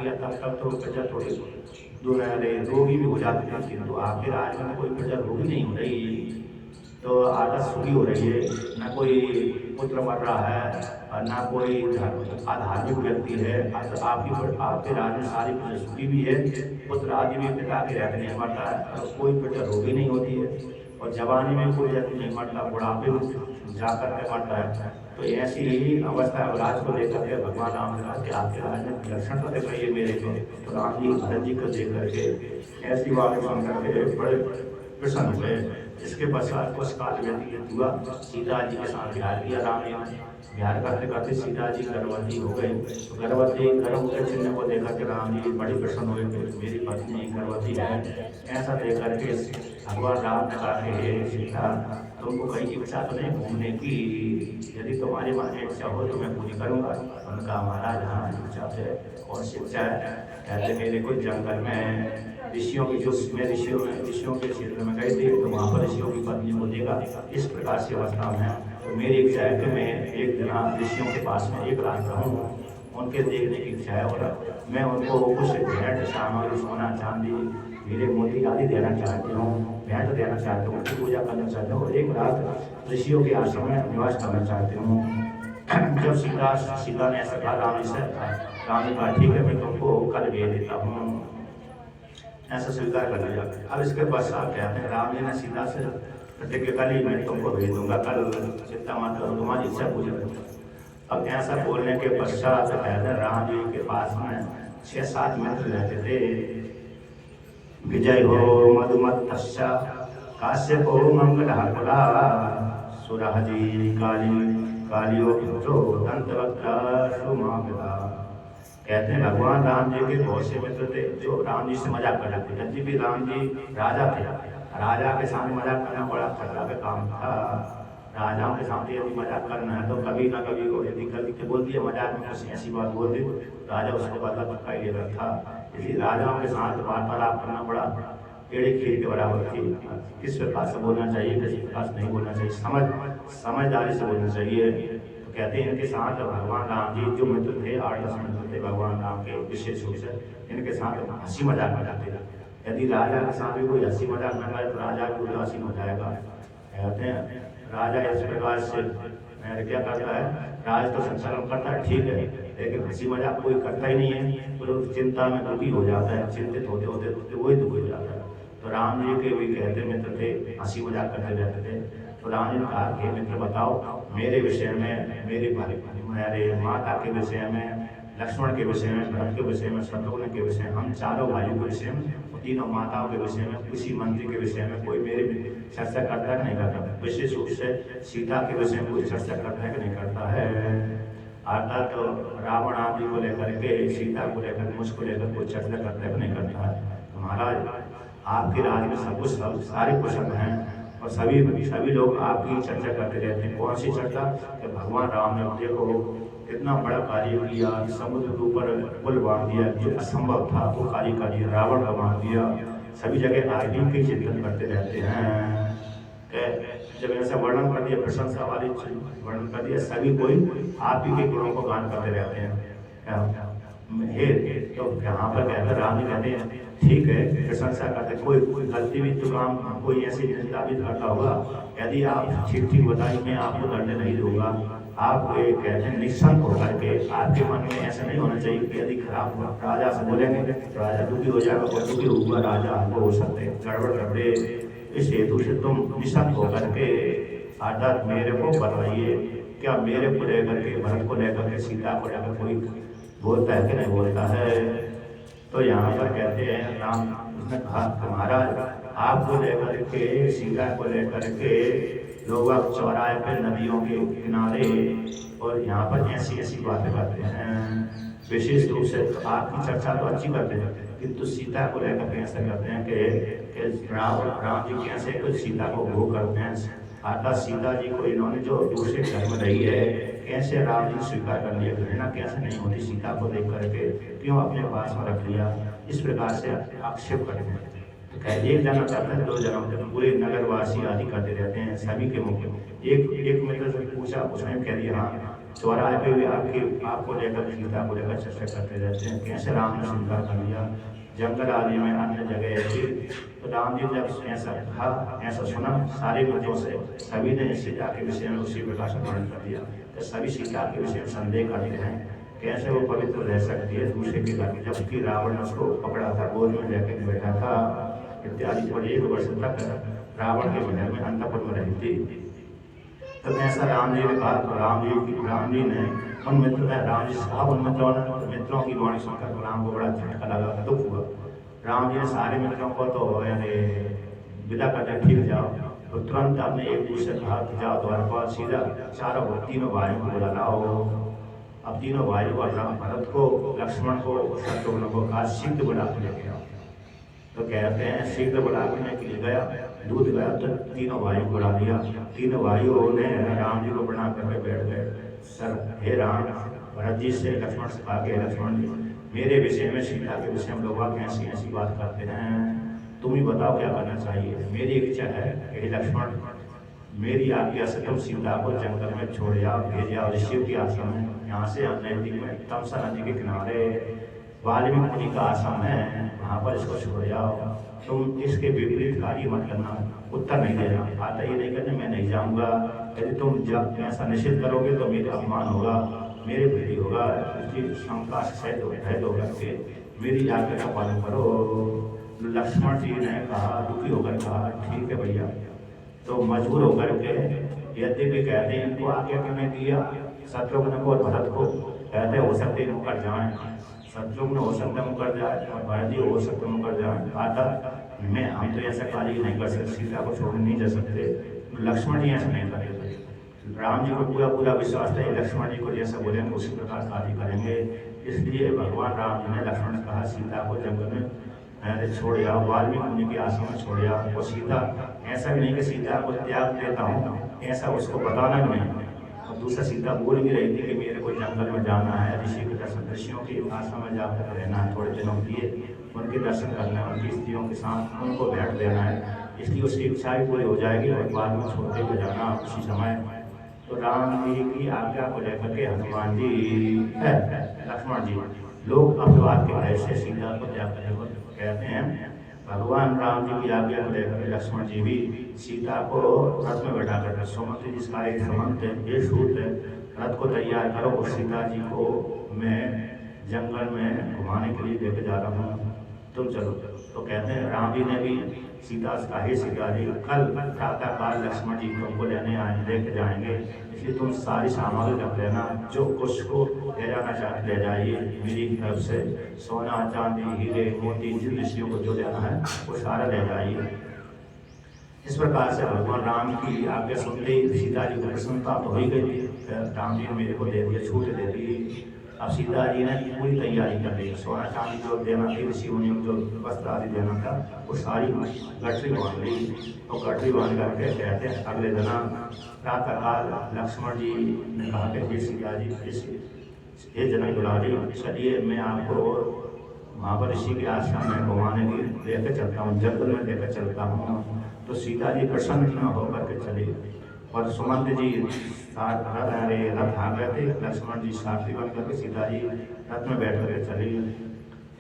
किया तब तो प्रजा थोड़ी रोगी भी हो जाती थी, किंतु आपके राज में कोई प्रजा रोगी नहीं हो रही, तो आदत सुखी हो रही है। न कोई पुत्र मर रहा है और ना कोई अधार्मिक व्यक्ति है। आपके राज में सारी प्रजा सुखी भी है, पुत्र आदि भी पिता के रहते नहीं मरता है, और कोई प्रजा रोगी नहीं होती है, और जवानी में कोई व्यक्ति नहीं मरता, बुढ़ापे में जाकर के मरता है। तो ऐसी ही अवस्था राज को लेकर के भगवान राम ने कहा कि आपके राज में लक्षण तो दिख रही है मेरे को। तो राम जी भरत जी को देख करके ऐसी बात सुन करके बड़े प्रसन्न हुए। इसके पश्चात कुछ काल व्यतीत हुआ, सीता जी के साथ विहार किया राम जी ने। विहार करते करते सीता जी गर्भवती हो गई। तो गर्भवती गर्भ के चिन्ह को देखकर के राम जी बड़ी प्रसन्न हुए कि मेरी पत्नी गर्भवती है। ऐसा देख करके भगवान राम ने कहा कि हे सीता, तुमको कहीं इच्छा तो नहीं घूमने की? यदि तुम्हारी मन में इच्छा हो तो मैं पूरी करूँगा। उनका महाराज हाँ इच्छा है, कौन सी इच्छा है? कहते मेरे को जंगल में ऋषियों की जो मैं ऋषियों के क्षेत्र में गए थे, तो वहाँ पर ऋषियों की पत्नी को देखा इस प्रकार से अवस्था में। तो मेरी इच्छा है कि मैं एक दिन ऋषियों के पास में एक रात रहूँ, उनके देखने की इच्छा है, और मैं उनको कुछ भेंट सामग्री सोना चांदी हीरे मोती आदि देना चाहती हूँ, भेंट देना चाहती हूँ, उनकी पूजा करना चाहती हूँ, और एक रात ऋषियों के आश्रम में निवास करना चाहती हूँ। जब सीता ने ऐसा कहा राम से, राम ने कहा ठीक है मैं तुमको कल भेज देता हूँ, ऐसा स्वीकार कर लिया। अब इसके पश्चात कहते हैं राम जी ने सीता से प्रतिज्ञा कल ही मैं तुमको भेज दूंगा, कल चिंता मत करो, तुम्हारी इच्छा पूरी करूँगा। अब ऐसा बोलने के पश्चात कहते हैं राम जी के पास में 6-7 मित्र रहते थे। विजय हो मधुमत्तस्य काश्यप हो मंगलहरकुला सुरहजी कालियो पुत्रो दंतवक्त्र सुमापिता। कहते हैं भगवान राम जी के बहुत से मित्र थे जो राम जी से मजाक कर रहे थे। यदि भी राम जी राजा थे, राजा के सामने मजाक करना बड़ा खतरा का काम था। राजाओं के सामने यदि मजाक करना है तो कभी ना कभी वो यदि गलती से बोल दिया मजाक में कुछ ऐसी बात बोल दी, राजा उसको बदला पक्का ही लेता था। इसलिए राजाओं के साथ वार्तालाप करना बड़ा एड़े खीर के बराबर थी। किस प्रकार से बोलना चाहिए, किस प्रकार से नहीं बोलना चाहिए, समझदारी से बोलना चाहिए। तो कहते हैं इनके साथ भगवान राम जी जो मित्र थे 8-10 मित्र थे भगवान राम के, विशेष रूप से इनके साथ हंसी मजाक में जाते थे। यदि राजा के साथ भी कोई हंसी मजाक न करे तो राजा भी उदासीन हो जाएगा। कहते हैं राजा इस प्रकार से क्या करता है, राज तो संचालन करता है ठीक है, लेकिन हंसी मजाक कोई करता ही नहीं है, तो चिंता में दुखी हो जाता है, चिंतित होते होते वही दुखी हो जाता है। तो राम जी के भी कहते मित्र थे, हंसी मजाक करते रहते थे। तो राम जी ने कहा कि मित्र बताओ मेरे विषय में, मेरे माता के विषय में, लक्ष्मण के विषय में, भरत के विषय में, शत्रुघ्न के विषय में, हम चारों भाइयों के विषय में, तीनों माताओं के विषय में, किसी मंत्री के विषय में कोई मेरे चर्चा करता है नहीं करता? विशेष रूप से सीता के विषय में कोई चर्चा करता है कि नहीं करता है? अर्थात तो रावण आदि को लेकर के, सीता को लेकर, मुझको लेकर कोई चर्चा करता है कि नहीं करता है? तो महाराज आपके राज में सब कुछ सारे कुशल हैं, और सभी लोग आपकी चर्चा करते रहते हैं। कौन सी चर्चा? कि भगवान राम ने देखो कितना बड़ा कार्य किया, समुद्र के ऊपर पुल बांध दिया, जो असंभव था वो कार्य कर दिया, रावण का बांध दिया। सभी जगह आज भी के चिंतन करते रहते हैं। जब ऐसा वर्णन कर दिया, प्रशंसा वाली वर्णन कर दिया, सभी कोई आप ही के गुणों को गान करते रहते हैं। तो यहाँ पर कहकर राम जी कहते हैं ठीक है प्रशंसा करते, कोई गलती भी तो काम कोई ऐसी निंदा भी करता होगा, यदि आप ठीक बताइए मैं आपको दंड नहीं दूंगा। आप कहते हैं निःसंक होकर के, आपके मन में ऐसा नहीं होना चाहिए कि यदि खराब हुआ राजा से बोलेंगे तो राजा दुखी हो जाएगा, और दुखी हुआ राजा आपको हो सकते गड़बड़ कर दे। इस हेतु से तुम निःसंक होकर के अर्थात मेरे को बताइए, क्या मेरे को लेकर के, भरत को लेकर के, सीता को लेकर कोई बोलता है कि नहीं बोलता है? तो यहाँ पर कहते हैं राम उसने कहा महाराज आपको लेकर के, सीता को लेकर के लोग चौराहे पे नदियों के किनारे और यहाँ पर ऐसी बातें करते हैं। विशेष रूप से तो आपकी चर्चा तो अच्छी करते हैं, किंतु सीता को लेकर के ऐसा करते हैं कि राम जी कैसे कुछ सीता को भोग करते हैं। अर्थात सीता जी को इन्होंने जो दूसरे घर में रही है, कैसे राम जी स्वीकार कर लिया, घृणा कैसे नहीं होती सीता को देख करके, क्यों अपने पास में रख लिया, इस प्रकार से आक्षेप करते हैं। एक जन्म करते हैं, 2 जन्म पूरे नगरवासी आदि करते रहते हैं, सभी के मुख्य एक मित्र से पूछा, उसने कह दिया हाँ चौराहे पे भी आपको लेकर सीता को लेकर चर्चा करते रहते हैं, कैसे राम ने स्वीकार कर लिया। जंगल आदि में अन्य जगह ऐसी, तो राम जी जब ऐसा था, ऐसा सुना सारे मित्रों से, सभी ने सीता के विषय में उसी प्रकार से वर्णन कर दिया। तो सभी सीता के विषय में संदेह करते हैं, कैसे वो पवित्र रह सकती है दूसरे के घर में, जबकि रावण ने उसको पकड़ा था, गोद में लेकर बैठा था इत्यादि। और 1 वर्ष तक रावण के महल में अंतपुर में रही थी। तो ऐसा राम जी ने कहा, तो राम जी ने उन मित्रों साहब उन मित्रों की वाणी सुनकर तो राम को बड़ा झटका लगा, दुख हुआ। राम जी ने सारे मित्रों को तो यानी विदा करके ठीक जाओ, तो तुरंत आपने एक दूसरे कहा कि जाओ द्वारपाल सीधा तीनों भाइयों को बुला लाओ। अब तीनों भाइयों को भरत को, लक्ष्मण को, शत्रुघ्न को कहा शीघ्र बुला के लेके आओ। तो कहते हैं शीघ्र बुलाने के लिए गया, दूध गया, तो तीनों भाइयों को बुला लिया। तीनों भाइयों ने राम जी को प्रणाम करके बैठ गए। सर हे राम, भरत जी से लक्ष्मण से कहा कि लक्ष्मण जी, मेरे विषय में, सीता के विषय में लोग ऐसी ऐसी बात करते हैं, तुम ही बताओ क्या करना चाहिए। मेरी इच्छा है कि लक्ष्मण, मेरी आज्ञा से तुम सीता को जंगल में छोड़ जाओ, भेज जाओ ऋषियों के आश्रम में। यहाँ से नजदीक में तमसा नदी के किनारे वाल्मीकि मुनि का आश्रम है, वहाँ पर इसको छोड़ जाओ। तुम इसके विपरीत कार्य मत करना, उत्तर नहीं देना, आता ये नहीं करना मैं नहीं जाऊँगा। यदि तुम जब ऐसा निश्चित करोगे तो मेरा अपमान होगा, मेरे प्रति होगा, इसकी शंका सहित होकर के मेरी आज्ञा का पालन करो। लक्ष्मण जी ने कहा, दुखी होकर कहा ठीक है भैया। तो मजबूर होकर के यद्यपि कहते हैं इनको आज्ञा क्यों नहीं दिया, शत्रुघ्न को और भरत को, कहते हो सकते मुकर जाए, शत्रुघ्न हो सकता मुकर जाए और भरत जी हो सकते मुकर जाए। आता हम तो ऐसा कार्य नहीं कर सकते, सीता को छोड़ नहीं जा सकते। लक्ष्मण जी ऐसा नहीं करते। राम जी को पूरा विश्वास है, लक्ष्मण जी को जैसा बोलेंगे उसी प्रकार कार्य करेंगे। इसलिए भगवान राम जी ने लक्ष्मण ने कहा सीता को जंगल में छोड़ जाओ, वाल्मीकि मुनि के आश्रम में छोड़ जाओ। वो सीता, ऐसा भी नहीं कि सीता को त्याग देता हूँ, ऐसा उसको बताना भी नहीं। और दूसरा सीता बोल भी रही थी कि मेरे को जंगल में जाना है, ऋषि के दर्शन, ऋषियों के आश्रम में जाकर रहना है थोड़े दिनों के लिए, उनके दर्शन करना है, उनकी स्त्रियों के साथ उनको भेंट देना है। इसलिए उसकी इच्छा भी पूरी हो जाएगी और बाद में छोड़ते हुए जाना उसी समय। तो राम जी की आज्ञा को लेकर के हनुमान जी है, लक्ष्मण जी लोग अपवाद के भय से सीता को त्याग करने कहते हैं। भगवान राम जी की आज्ञा को लेकर लक्ष्मण जी भी सीता को रथ में बैठा कर, सुमंत जिसका एक सुमंत है, ये सूत है, रथ को तैयार करो, सीता जी को मैं जंगल में घुमाने के लिए लेके जा रहा हूँ, तुम चलो। तो कहते हैं राम जी ने भी सीता से कहा, सीता जी कल प्रातः काल लक्ष्मण जी तुमको लेके जाएंगे, इसलिए तुम सारी सामग्री रख लेना, जो कुछ को ले जाना चाहते ले जाइए मेरी तरफ से, सोना चांदी हीरे मोती जिन ऋषियों को जो लेना है वो सारा ले जाइए। इस प्रकार से भगवान राम की आज्ञा सुनते ही सीता जी को प्रसन्नता तो हो ही गई थी। राम जी ने मेरे को दे दिया, छूट दे दी। अब सीता जी ने पूरी तैयारी कर ली, सोना चांदी जो देना थी, ऋषि मुनियों को जो वस्त्र आदि देना था वो सारी गठरी बांध ली। और गठरी बांध करके कहते हैं अगले दिन प्रातःकाल लक्ष्मण जी ने कहा कि हे सीता जी, ये जनक दुलारी, चलिए मैं आपको वहाँ पर ऋषि के आश्रम में घुमाने के लेकर चलता हूँ, जंगल में लेकर चलता हूँ। तो सीता जी प्रसन्न होकर के चली और सुमंत जी रथ आ गए थे, लक्ष्मण जी साथी बन करके सीता जी रथ में बैठ करके चली।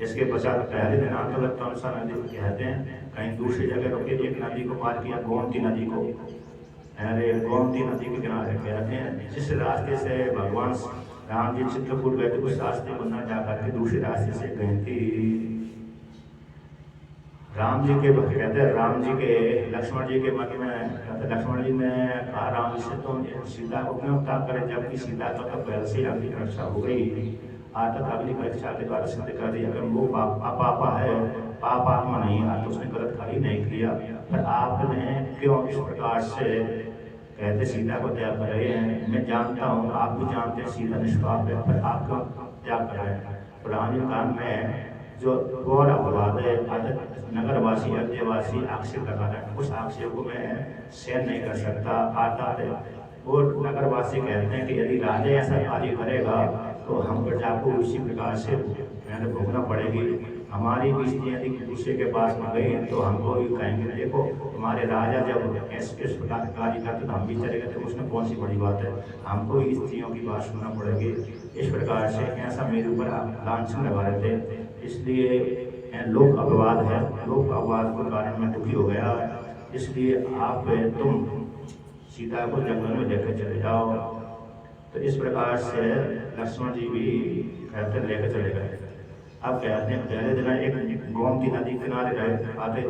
इसके पश्चात पहले दिन आते वक्त तमसा नदी कहते हैं कहीं दूसरी जगह रुके, एक नदी को पार किया, गोमती नदी को। गोमती नदी के किनारे कहते हैं जिस रास्ते से भगवान राम जी चित्रकूट गए थे उस रास्ते को न जाकर के दूसरे रास्ते से गई थी। राम जी के कहते हैं राम जी के लक्ष्मण जी के मन में कहते लक्ष्मण जी ने कहा राम जी से तुम सीता को क्यों त्याग करें, जबकि सीता का तो पहले से अगली परीक्षा हो गई, आज तक अगली परीक्षा के द्वारा सिद्ध कर दिया कि वो पापा है, पाप आत्मा नहीं है, तो उसने गलत कार्य नहीं किया। पर आपने क्यों इस प्रकार से कहते सीता को त्याग कर रहे हैं। मैं जानता हूँ, आप भी जानते हैं सीता निष्पाप है, पर आप क्यों त्याग कर रहे हैं। पुराने काल में जो और अपवाद है, नगरवासी अयोध्यावासी आक्षेप लगा रहे हैं, उस आक्षेप को मैं सहन नहीं कर सकता, आता है। और नगरवासी कहते हैं कि यदि राजा ऐसा कार्य करेगा तो हम प्रजा को उसी प्रकार से भोगना पड़ेगी। हमारी किस्तियाँ यदि दूसरे के पास में गई तो हमको भी कहेंगे देखो तुम्हारे राजा जब ऐसे इस प्रकार कार्य करते तो हम भी चले गए, तो उसमें कौन सी बड़ी बात है, हमको भी स्त्रियों की बात सुनना पड़ेगी। इस प्रकार से ऐसा मेरे ऊपर लांछन लगा रहे थे, इसलिए लोक अपवाद है, लोक अपवाद के कारण मैं दुखी हो गया। इसलिए आप तुम सीता को जंगल में लेकर चले जाओ। तो इस प्रकार से लक्ष्मण जी भी कहते लेकर चले गए। अब कहते हैं पहले दिन एक गोमती नदी किनारे रहे आते,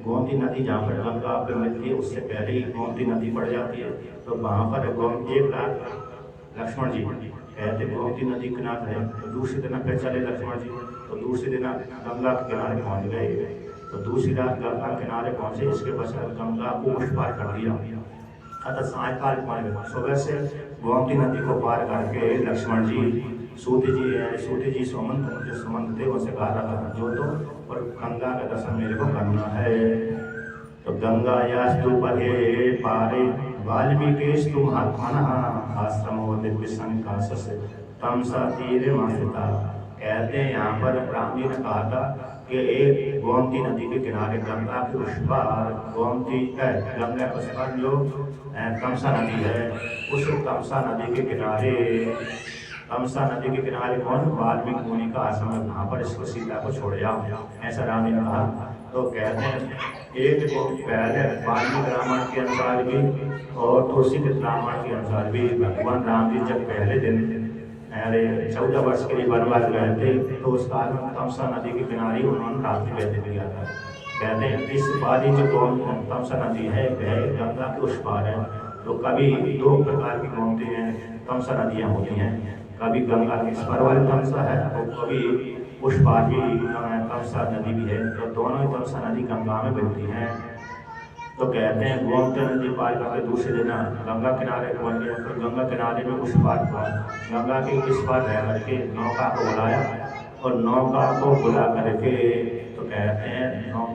गोमती नदी जहाँ पर गंगा पर मिलती है उससे पहले ही गोमती नदी पड़ जाती है, तो वहाँ पर एक रात लक्ष्मण जी कहते गोमती नदी किनारे रहे। तो दूसरे दिन फिर चले लक्ष्मण जी, तो दूसरे दिन गंगा के किनारे पहुँच गए। तो दूसरी रात गंगा किनारे पहुँचे, इसके पश्चात गंगा को उस पार कर दिया। अतः सायकाल पहुँच गए। सुबह से गोमती नदी को पार करके लक्ष्मण जी सूर्य जी सुमंत थे उनसे कहा था जो तो और गंगा का दर्शन मेरे को करना है। तो गंगा यास्तु परे पारे वाल्मीकिस्तु महात्मनः आश्रमो दिव्य संकाशस तम सा तीरे मासिता। कहते हैं यहाँ पर ब्राह्मणी ने कहा था कि एक गोमती नदी के किनारे गंगा के उस पार गोमती गंगा के उस पार जो तमसा नदी है, उस तमसा नदी के किनारे तमसा नदी के किनारे कौन वाल्मीकि मुनि का आश्रम है, वहाँ पर इसको सीता को छोड़ जाओ, ऐसा राम ने कहा। तो कहते हैं एक को पहले वाल्मीकि रामायण के अनुसार भी और तुलसीदास रामायण के अनुसार भी भगवान राम जी जब पहले दिन 14 वर्ष के लिए वनवास गए थे, तो उस काल में तमसा नदी के किनारे उन्होंने रात्रि व्यतीत किया था। कहते हैं इस बारी जो तमसा नदी है वह गंगा के उस पार है। तो कभी दो प्रकार की गोमती हैं तमसा नदियाँ होती हैं, कभी गंगा के इस पार वाली तमसा है और कभी उस पार भी तमसा नदी भी है। तो दोनों ही तमसा नदी गंगा में मिलती हैं। तो कहते हैं गोमती नदी पार करके दूसरे दिन गंगा किनारे पहुँच गए। तो गंगा किनारे में उस पार गंगा के इस पार रह करके नौका को बुलाया और नौका को बुला करके तो कहते हैं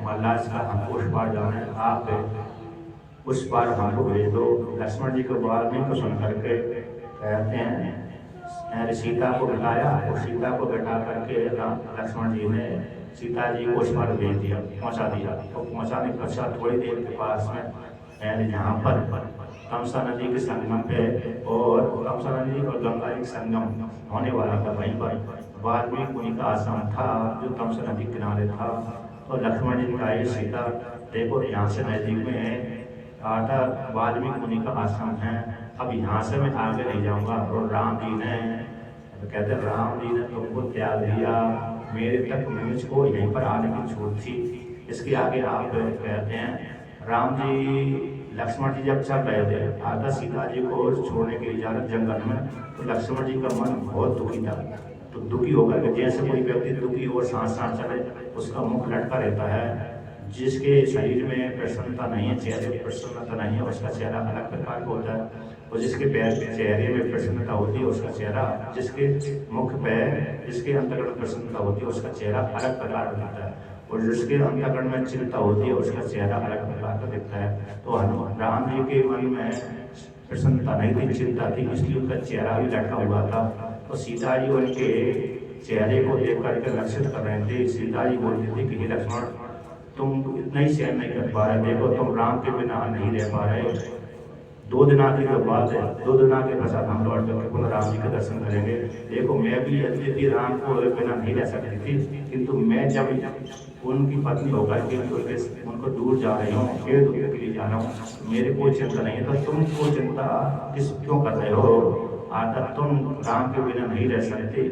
मल्लास का हमको उस पार जाना है, आप उस पार हमको भेज दो। लक्ष्मण जी को वाल्मीकि को सुन करके कहते हैं सीता को बिठाया और सीता को बैठा करके लक्ष्मण जी ने सीता जी को उस पार भेज दिया, पहुंचा दिया। तो पहुंचाने के पश्चात थोड़ी देर के पास में यहाँ पर तमसा नदी के संगम पे और तमसा नदी और गंगा एक संगम होने वाला था, वहीं पर वाल्मीकि मुनि का आश्रम था जो तमसा नदी किनारे था। तो लक्ष्मण जी ने कहा ये सीता देखो यहाँ से नजदीक में आता वाल्मीकि मुनि का आश्रम है, अब यहाँ से मैं आगे नहीं जाऊँगा। और राम जी ने तो कहते राम जी ने तुमको त्याग दिया, मेरे तक मुझको यहीं पर आने की छूट थी, इसके आगे आप कहते हैं राम जी लक्ष्मण जी जब चल रहे थे आता सीता जी को छोड़ने की इजाजत जंगल में, तो लक्ष्मण जी का मन बहुत दुखी था। तो दुखी होकर के जैसे कोई व्यक्ति दुखी और सांस सांस चले उसका मुख लटका रहता है, जिसके शरीर में प्रसन्नता नहीं है, चेहरे में प्रसन्नता नहीं है, उसका चेहरा अलग प्रकार का होता है। और जिसके चेहरे में प्रसन्नता होती है उसका चेहरा, जिसके मुख पे जिसके अंतर्गत प्रसन्नता होती है उसका चेहरा अलग प्रकार का दिखता है, और जिसके अंतर्गत में चिंता होती है उसका चेहरा अलग प्रकार का दिखता है। तो राम जी के मन में प्रसन्नता नहीं थी, चिंता थी, इसलिए उनका चेहरा भी लटका हुआ था। तो सीता जी उनके चेहरे को देख करके लक्षित कर रहे थे। सीता जी बोलती थी कि हे लक्ष्मण तुम इतना ही सहन नहीं कर पा रहे, देखो तुम राम के बिना नहीं रह पा रहे। 2 दिन आगे की बात है, 2 दिन आगे पश्चात हम लौट करके पुनः राम जी के दर्शन करेंगे। देखो मैं भी यदि राम को बिना नहीं रह सकती थी, किंतु मैं जब उनकी पत्नी होकर के उनको दूर जा रही हूँ, खेत के लिए जा रहा हूँ, मेरे कोई चिंता नहीं है, तो तुम कोई चिंता किस क्यों कर रहे हो? आता तुम राम के बिना नहीं रह सकते,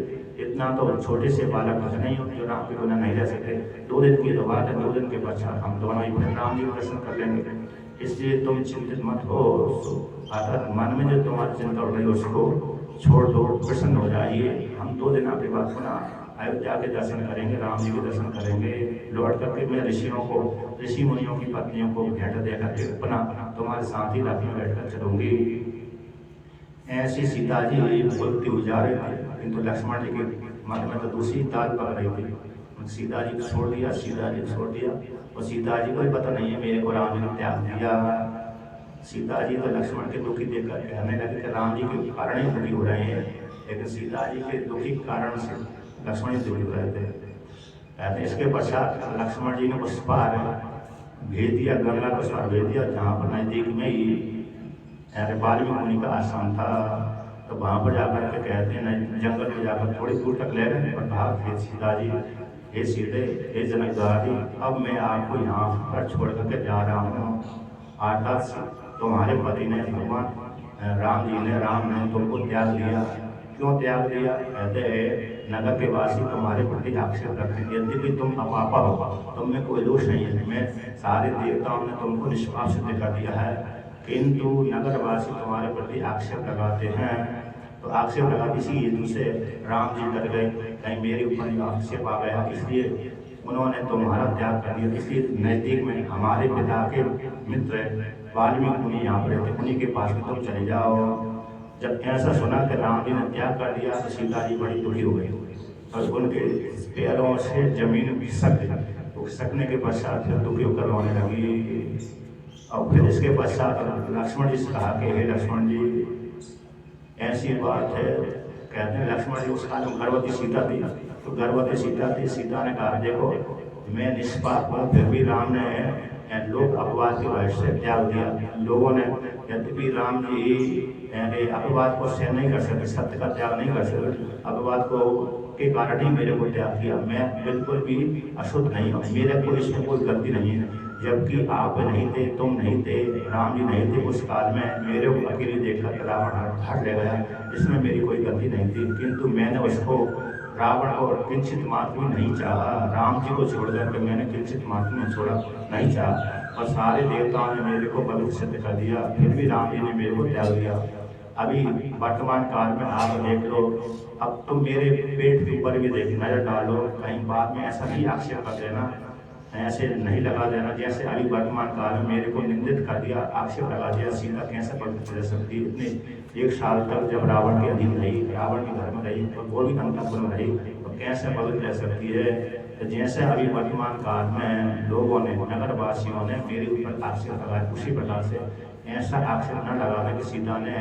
इतना तो छोटे से बालक कुछ नहीं हो जो राम के बिना नहीं रह सकते। 2 दिन की तो बात है, 2 दिन के पश्चात हम दोनों ही राम जी को दर्शन कर लेंगे, इसलिए तुम चिंतित मत हो। अर्थात मन में जो तुम्हारी चिंता उठ रही है उसको छोड़ दो, प्रसन्न हो जाइए। हम 2 दिन के बाद पुनः अयोध्या के दर्शन करेंगे, राम जी के दर्शन करेंगे। लौट करके मैं ऋषि मुनियों की पत्नियों को भेंट दे करके पुनः तुम्हारे साथ ही रथ में बैठ कर चलूंगी। ऐसी सीता जी बोलती हुई जा रही थी, किंतु लक्ष्मण जी के मन में तो दूसरी दाल पक रही थी। सीता जी को छोड़ दिया, सीता जी को छोड़ दिया, और सीता जी को भी पता नहीं है मेरे को राम जी ने त्याग दिया। सीता जी तो लक्ष्मण के दुखी देख कर कहने लगे कि राम जी के कारण ही दुखी हो रहे हैं, लेकिन सीता जी के दुखी कारण से लक्ष्मण जी दुखी हो रहे थे। कहते हैं इसके पश्चात लक्ष्मण जी ने उस पार भेज दिया, गंगा को उस पार भेज दिया, जहाँ पर नजदीक में ही वाल्मीकि मुनि का आश्रम था। तो वहाँ पर जाकर के कहते हैं जंगल में जाकर थोड़ी दूर तक ले गए, पर भाग हे सीता जी, हे सीते, हे जनक द्वारी, अब मैं आपको यहाँ पर छोड़ करके जा रहा हूँ। अर्थात तुम्हारे पति ने, भगवान राम जी ने, राम ने तुमको त्याग दिया। क्यों त्याग दिया? कहते हैं नगर के वासी तुम्हारे प्रति आक्षेप रखते हैं, यद्यपि तुम अपापा हो, तुम में कोई दोष नहीं है, मैं सारे देवताओं ने तुमको निष्पाप सिद्ध कर दिया है, किंतु नगरवासी तुम्हारे प्रति आक्षेप लगाते हैं। तो आक्षेप लगा इसी हेतु से राम जी डर गए, कहीं मेरे ऊपर आक्षेप आ गया, इसलिए उन्होंने तुम्हारा त्याग कर दिया। इसलिए नजदीक में हमारे पिता के मित्र वाल्मीकि मुनि यहाँ पर रहते, उन्हीं के पास में तुम चले जाओ। जब ऐसा सुना कि राम जी ने त्याग कर दिया तो सीता जी बड़ी दुखी हो गई और उनके पैरों से जमीन खिसक गई। तो खिसकने के पश्चात फिर दुखी होकर रोने लगी। और फिर इसके पश्चात लक्ष्मण जी से कहा कि हे लक्ष्मण जी, ऐसी बात है, कहते हैं लक्ष्मण जी उस काल में गर्भवती सीता थी। तो गर्भवती सीता थी, सीता ने कहा देखो मैं निष्पाप हूँ, फिर भी राम ने लोग अपवाद की वजह से त्याग दिया। लोगों ने, यद्यपि राम जी अपवाद को सहन नहीं कर सकते, सत्य का त्याग नहीं कर सकते, अपवाद को के कारण ही मेरे को त्याग किया। मैं बिल्कुल भी अशुद्ध नहीं हूँ, मेरे को इसमें कोई गलती नहीं है। जबकि आप नहीं थे, तुम नहीं थे, राम जी नहीं थे, उस काल में मेरे को अकेले देखकर रावण हट ले गया, इसमें मेरी कोई गलती नहीं थी। किंतु मैंने उसको, रावण को किंचित मात्र भी नहीं चाहा, राम जी को छोड़ करके मैंने किंचित मात्र में छोड़ा नहीं चाहा, और सारे देवताओं ने मेरे को बलि सिद्ध कर दिया, फिर भी राम जी ने मेरे को त्याग दिया। अभी वर्तमान काल में आप देख लो, अब तुम मेरे पेट के ऊपर भी देख नजर डालो, कहीं बाद में ऐसा नहीं आक्षेप कर देना, ऐसे नहीं लगा देना जैसे अभी वर्तमान काल में मेरे को निंदित कर दिया, आक्षेप लगा दिया, सीता कैसे पवित्र रह सकती है। इतने 1 साल तक जब रावण के अधीन रही, रावण के घर में रही, और वो भी अंतपुर में रही, तो कैसे पवित्र रह सकती है। तो जैसे अभी वर्तमान काल में लोगों ने, नगरवासियों ने मेरे ऊपर आक्षेप लगाया, उसी प्रकार से ऐसा आक्षेप न लगाना कि सीता ने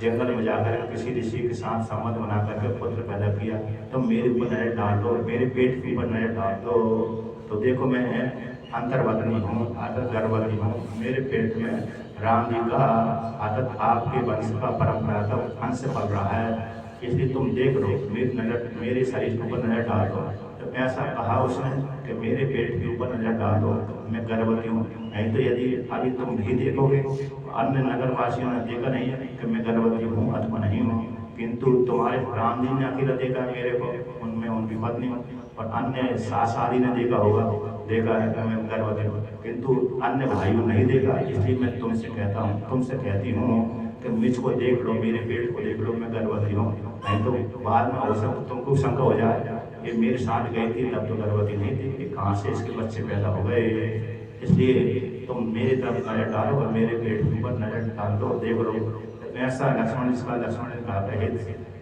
जंगल में जाकर किसी ऋषि के साथ संबंध बना करके पुत्र पैदा किया, तो मेरे ऊपर नजर डाल दो, मेरे पेट के ऊपर नजर डाल दो। तो देखो मैं अंतर्वतनी हूँ, आदत गर्भवती हूँ, मेरे पेट में राम जी का आदत आपके वंश का परंपरा का अंश पल रहा है, इसलिए तुम देख लो, मेरी नजर, मेरे शरीर के ऊपर नजर डाल दो। तो ऐसा कहा उसने कि मेरे पेट के ऊपर नजर डाल दो, मैं गर्भवती हूँ। नहीं तो यदि अभी तुम नहीं देखोगे, अन्य नगरवासियों ने देखा नहीं है कि मैं गर्भवती हूँ अथवा नहीं हूँ, किंतु तुम्हारे राम जी ने अकेला देखा मेरे को, उनमें उनकी पत्नी हूँ, और अन्य सास आदि ने देखा होगा, देखा है कि मैं गर्भवती हूँ, किंतु अन्य भाइयों नहीं देखा। इसलिए मैं तुमसे कहता हूँ, तुमसे कहती हूँ कि मुझको देख लो, मेरे पेट को देख लो, मैं गर्भवती हूँ। नहीं तो बाद में हो सकता तुमको शंका हो जाए, ये मेरे साथ गई थी तब तो गर्भवती नहीं थी, कि कहाँ से इसके बच्चे पैदा हो गए। इसलिए तुम मेरी तरफ नजर डालो और मेरे पेट के ऊपर नजर डाल दो, देख लो। ऐसा लक्ष्मण ने कहा,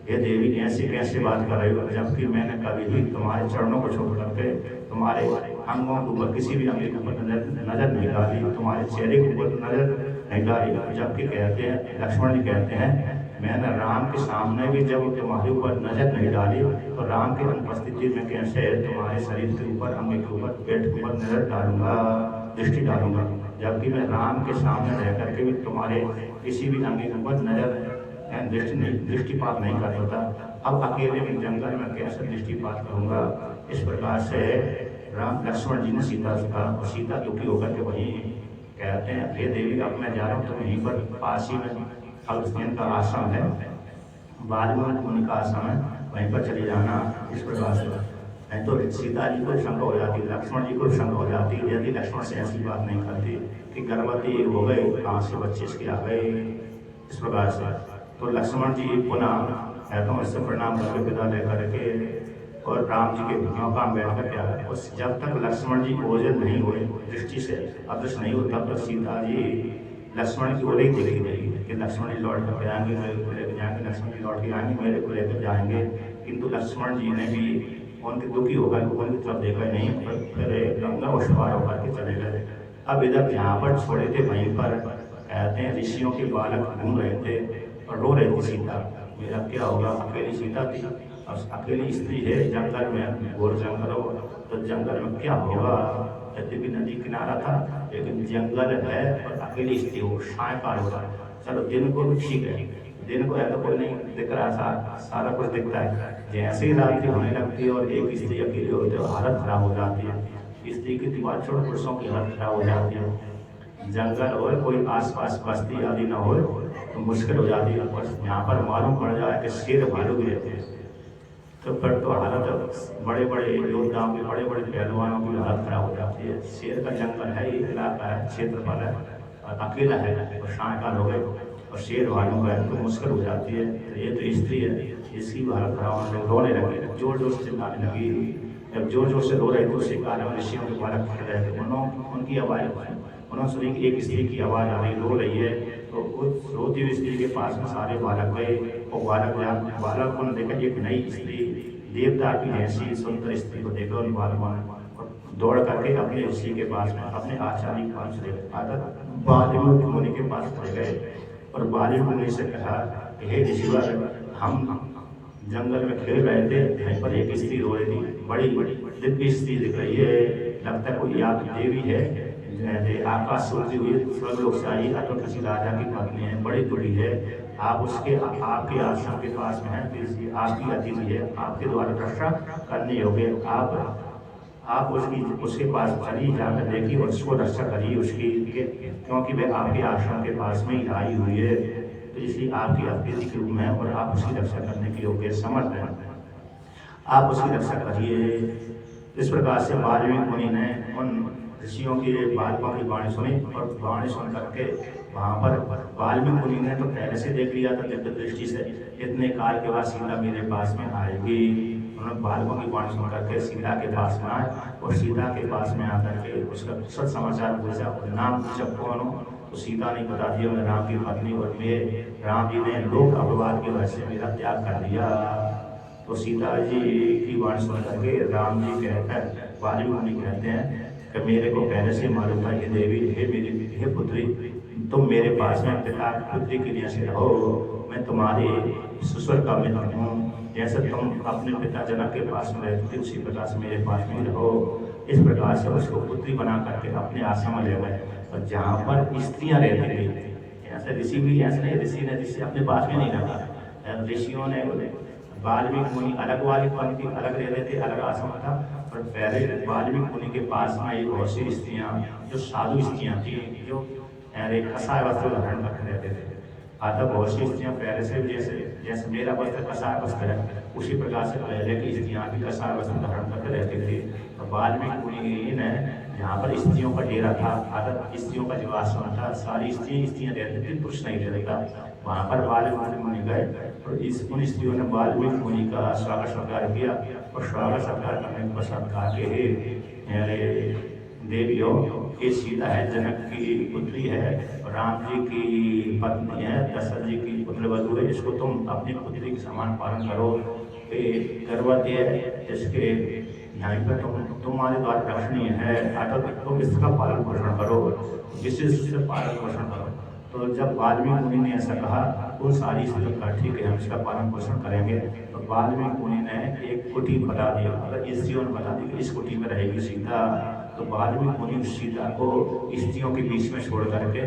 हे देवी ऐसी कैसे बात कर रही हो, जबकि मैंने कभी भी तुम्हारे चरणों को छोड़ करके तुम्हारे अंगों के ऊपर, किसी भी अंग के ऊपर नजर नहीं डाली, तुम्हारे चेहरे के ऊपर नजर नहीं डाली। जबकि कहते हैं, लक्ष्मण जी कहते हैं, मैंने राम के सामने भी जब तुम्हारे ऊपर नजर नहीं डाली, तो राम की अनुपस्थिति में कैसे तुम्हारे शरीर के ऊपर, अंग के ऊपर, पेट के ऊपर नजर डालूंगा, दृष्टि डालूंगा। जबकि मैं राम के सामने रह करके भी तुम्हारे किसी भी अंग के ऊपर नजर दृष्टिपात नहीं कर सकता, अब अकेले में जंगल में कैसे दृष्टिपात करूंगा। इस प्रकार से राम लक्ष्मण जी ने सीता से कहा, सीता दुखी होकर के वहीं कहते हैं, हे देवी अब मैं जा रहा हूँ, तो यहीं पर पास ही में अगस्त्यन का आश्रम है, वाल्मीकि मुनि का आश्रम है, वहीं पर चले जाना। इस प्रकार से नहीं तो सीता जी को शंका हो जाती, लक्ष्मण जी को शंका हो जाती, यदि लक्ष्मण से ऐसी बात नहीं करती कि गर्भवती हो गए, कहाँ से बच्चे इसके आ गए। इस प्रकार से तो लक्ष्मण जी पुनः कहता हूँ इससे प्रणाम करके विदा लेकर के और राम जी के मकाम बैठ कर के आ गए। उस जब तक लक्ष्मण जी ओझल नहीं हुए, दृष्टि से अदृश्य नहीं हुए, तब तक सीता जी लक्ष्मण की ओर ही देखी रही कि लक्ष्मण जी लौट कर आएंगे, मेरे को लेकर जाएंगे, लक्ष्मण जी लौट के आएंगे, मेरे को लेकर जाएंगे। किंतु लक्ष्मण जी ने भी उनके दुखी होकर उनकी तरफ देखा नहीं, फिर गंगा उस पार होकर के चले गए। अब इधर जहाँ पर छोड़े थे वहीं पर कहते हैं ऋषियों के बालक घूम रहे थे और रो रही थी सीता, मेरा क्या होगा, अकेली सीता थी, और अकेली स्त्री है, जंगल में, घोर जंगल हो, तो जंगल में क्या होगा। यद्यपि नदी किनारा था लेकिन जंगल है और अकेली स्थिति हो, सायकाल हो रहा। चलो दिन को भी ठीक है, दिन को है तो कोई नहीं दिख रहा, सारा कुछ दिखता है। जैसे ही रात्रि होने लगती है और एक स्त्री अकेली होती है, हालत खराब हो जाती है। स्त्री की दीवार छोड़ पुरुषों की हालत खराब हो जाती है। जंगल हो, कोई आसपास बस्ती आदि ना हो तो मुश्किल हो जाती है। और यहाँ पर मालूम पड़ जाए कि शेर भालू भी रहते हैं तो फिर तो हालत बड़े बड़े योद्धाओं की, बड़े बड़े पहलवानों की हालत खराब हो जाती है। शेर का जंगल है, ये इलाका है, क्षेत्रफल है और अकेला है और सायकाल हो गए और शेर भालू का है तो मुश्किल हो जाती है। तो ये तो स्त्री है, इसकी भी हालत खराब होने, रोने लगी, जोर जोर से चिल्लाने लगी। जब जोर जोर से रो रहे थे उसी कारण ऋषियों के बालक खड़े रहे थे, उनकी आवाज़ उन्होंने सुनी कि एक स्त्री की आवाज़ आ रही, रो रही है। तो उस रोती हुई स्त्री के पास में सारे बालक गए और बालक को देखा एक नई स्त्री, देवता की जैसी सुंदर स्त्री को देखा उन बालकों ने और दौड़ करके अपने ऋषि के पास में, अपने आचार्य के पास चले गए, बालिमुख मुनि के पास चले गए और बालिमुख मुनि से कहा कि हे ऋषिवर, हम जंगल में खेल रहे थे, वहीं पर एक स्त्री रो रही थी, बड़ी दिव्य स्त्री दिख रही है, लगता है कोई याद देवी है, आकाश से उड़ती हुई स्वर्ग लोक से आई, अथवा किसी राजा की पत्नी है, बड़ी बड़ी है। आप उसके आपके आश्रम के पास में है, आपकी अतिथि है, आपके द्वारा रक्षा करने योग्य, आप उसके पास चली जाकर देखिए और उसको रक्षा करिए उसकी, क्योंकि वह आपके आश्रम के पास में ही आई हुई है, तो इसलिए आपकी अतिथि के रूप में है और आप उसकी रक्षा करने के योग्य समर्थ हैं, आप उसकी रक्षा करिए। इस प्रकार से वाल्मीकि मुनि ने उन ऋषियों के बालकों की वाणी सुनी और वाणी सुन करके वहाँ पर वाल्मीकि मुनि ने तो पहले से देख लिया था दिव्य दृष्टि से, इतने काल के बाद सीता मेरे पास में आएगी। उन्होंने बालकों की वाणी सुन करके सीता के पास में आए और सीता के पास में आकर के उसका सच समाचार पूछा, नाम पूछा कौन हो, तो सीता ने बता दिया मैं राम की पत्नी और मेरे राम जी ने लोक अपवाद के वजह से मेरा त्याग कर दिया। तो सीता जी की वाणी सुन करके राम जी कहते हैं, वाल्मीकि मुनि कहते हैं कि मेरे को पहले से मालूम था कि देवी हे पुत्री, तुम मेरे पास में पिता पुत्री के लिए से रहो, मैं तुम्हारे ससुर का मित्र हूँ, जैसे तुम अपने पिता जनक के पास में रहती थी उसी प्रकार से मेरे पास में रहो। इस प्रकार से उसको पुत्री बना करके अपने आश्रम में ले गए और जहाँ पर स्त्रियाँ रहती थी, ऐसे ऋषि भी ऐसे नहीं, ऋषि अपने पास में नहीं रखा, ऋषियों ने वाल्मीकि मुनि अलग वाली पंक्ति अलग रहते थे, अलग आश्रम था, और पहले वाल्मीकि मुनि के पास में बहुत सी स्त्रियाँ जो साधु स्त्रियाँ थी जो कसाय वस्त्र धारण करके रहते थे। अतः बहुत सी स्त्रियाँ पहले से जैसे मेरा वस्त्र कसाय वस्त्र है उसी प्रकार से पहले की स्त्रियाँ भी कसाय वस्त्र धारण करके रहती थी। तो वाल्मीकि मुनि ने जहाँ पर स्त्रियों का डेरा था, अतः स्त्रियों का जो आश्रम था, सारी स्त्रियाँ रहती थी, पुरुष नहीं रहता। वहाँ पर वाल्मीकि मुनि गए और उन स्त्रियों ने वाल्मीकि मुनि का स्वागत सत्कार किया और स्वागत सत्कार करने के पश्चात कहा कि देवियों, ये सीता है जनक की पुत्री है, राम जी की पत्नी है, दशरथ जी की पुत्रवधू है, इसको तुम अपनी पुत्री के समान पालन करो। गर्भवती है, इसके यहाँ पर तुम्हारे द्वारा रक्षणीय है, अतः तुम इसका पालन पोषण करो, विशेष रूप से पालन पोषण करो। तो जब वाल्मीकि मुनि ने ऐसा कहा तो सारी स्त्रियों का ठीक है, हम इसका पालन पोषण करेंगे। तो वाल्मीकि मुनि ने एक कुटी बता दिया, अगर स्त्रियों ने बता दी कि इस कुटी में रहेगी सीता, तो वाल्मीकि मुनि सीता को स्त्रियों के बीच में छोड़ करके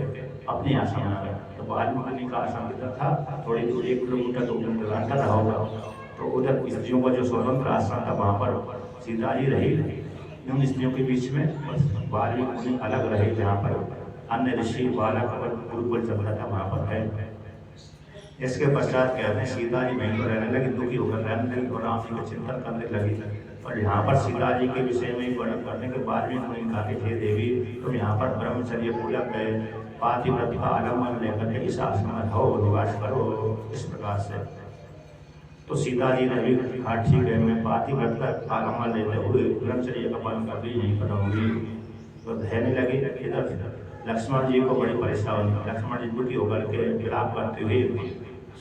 अपने आश्रम में आ गए। तो वाल्मीकि मुनि का आश्रम किधर था, थोड़ी दूर 1 किलोमीटर 2 किलोमीटर अंतर रहा होगा, तो उधर स्त्रियों का जो स्वतंत्र आश्रम था वहाँ पर सीता जी रही उन स्त्रियों के बीच में, वाल्मीकि मुनि अलग रहे जहाँ पर अन्य ऋषि बालक और गुरुकुल चल रहा था वहाँ पर है। इसके पश्चात कहते हैं सीता जी वहीं पर रहने लगी, दुखी होकर रहने लगी और राम जी का चिंतन करने लगी। और यहाँ पर सीता जी के विषय में वर्णन करने के बाद भी उन्होंने कहा कि हे देवी, तुम यहाँ पर ब्रह्मचर्य पूजक है, पातिव्रत का आलम्बन लेकर के इस आश्रम में रहो, निवास करो, इस प्रकार से। तो सीता जी ने भी कहा ठीक है, मैं पातिव्रत का आलम्बन लेते हुए ब्रह्मचर्य का पालन कर भी नहीं करूँगी। तो रहने लगे। इधर लक्ष्मण जी को बड़ी परेशानी, लक्ष्मण जी दुखी होकर के विलाप करते हुए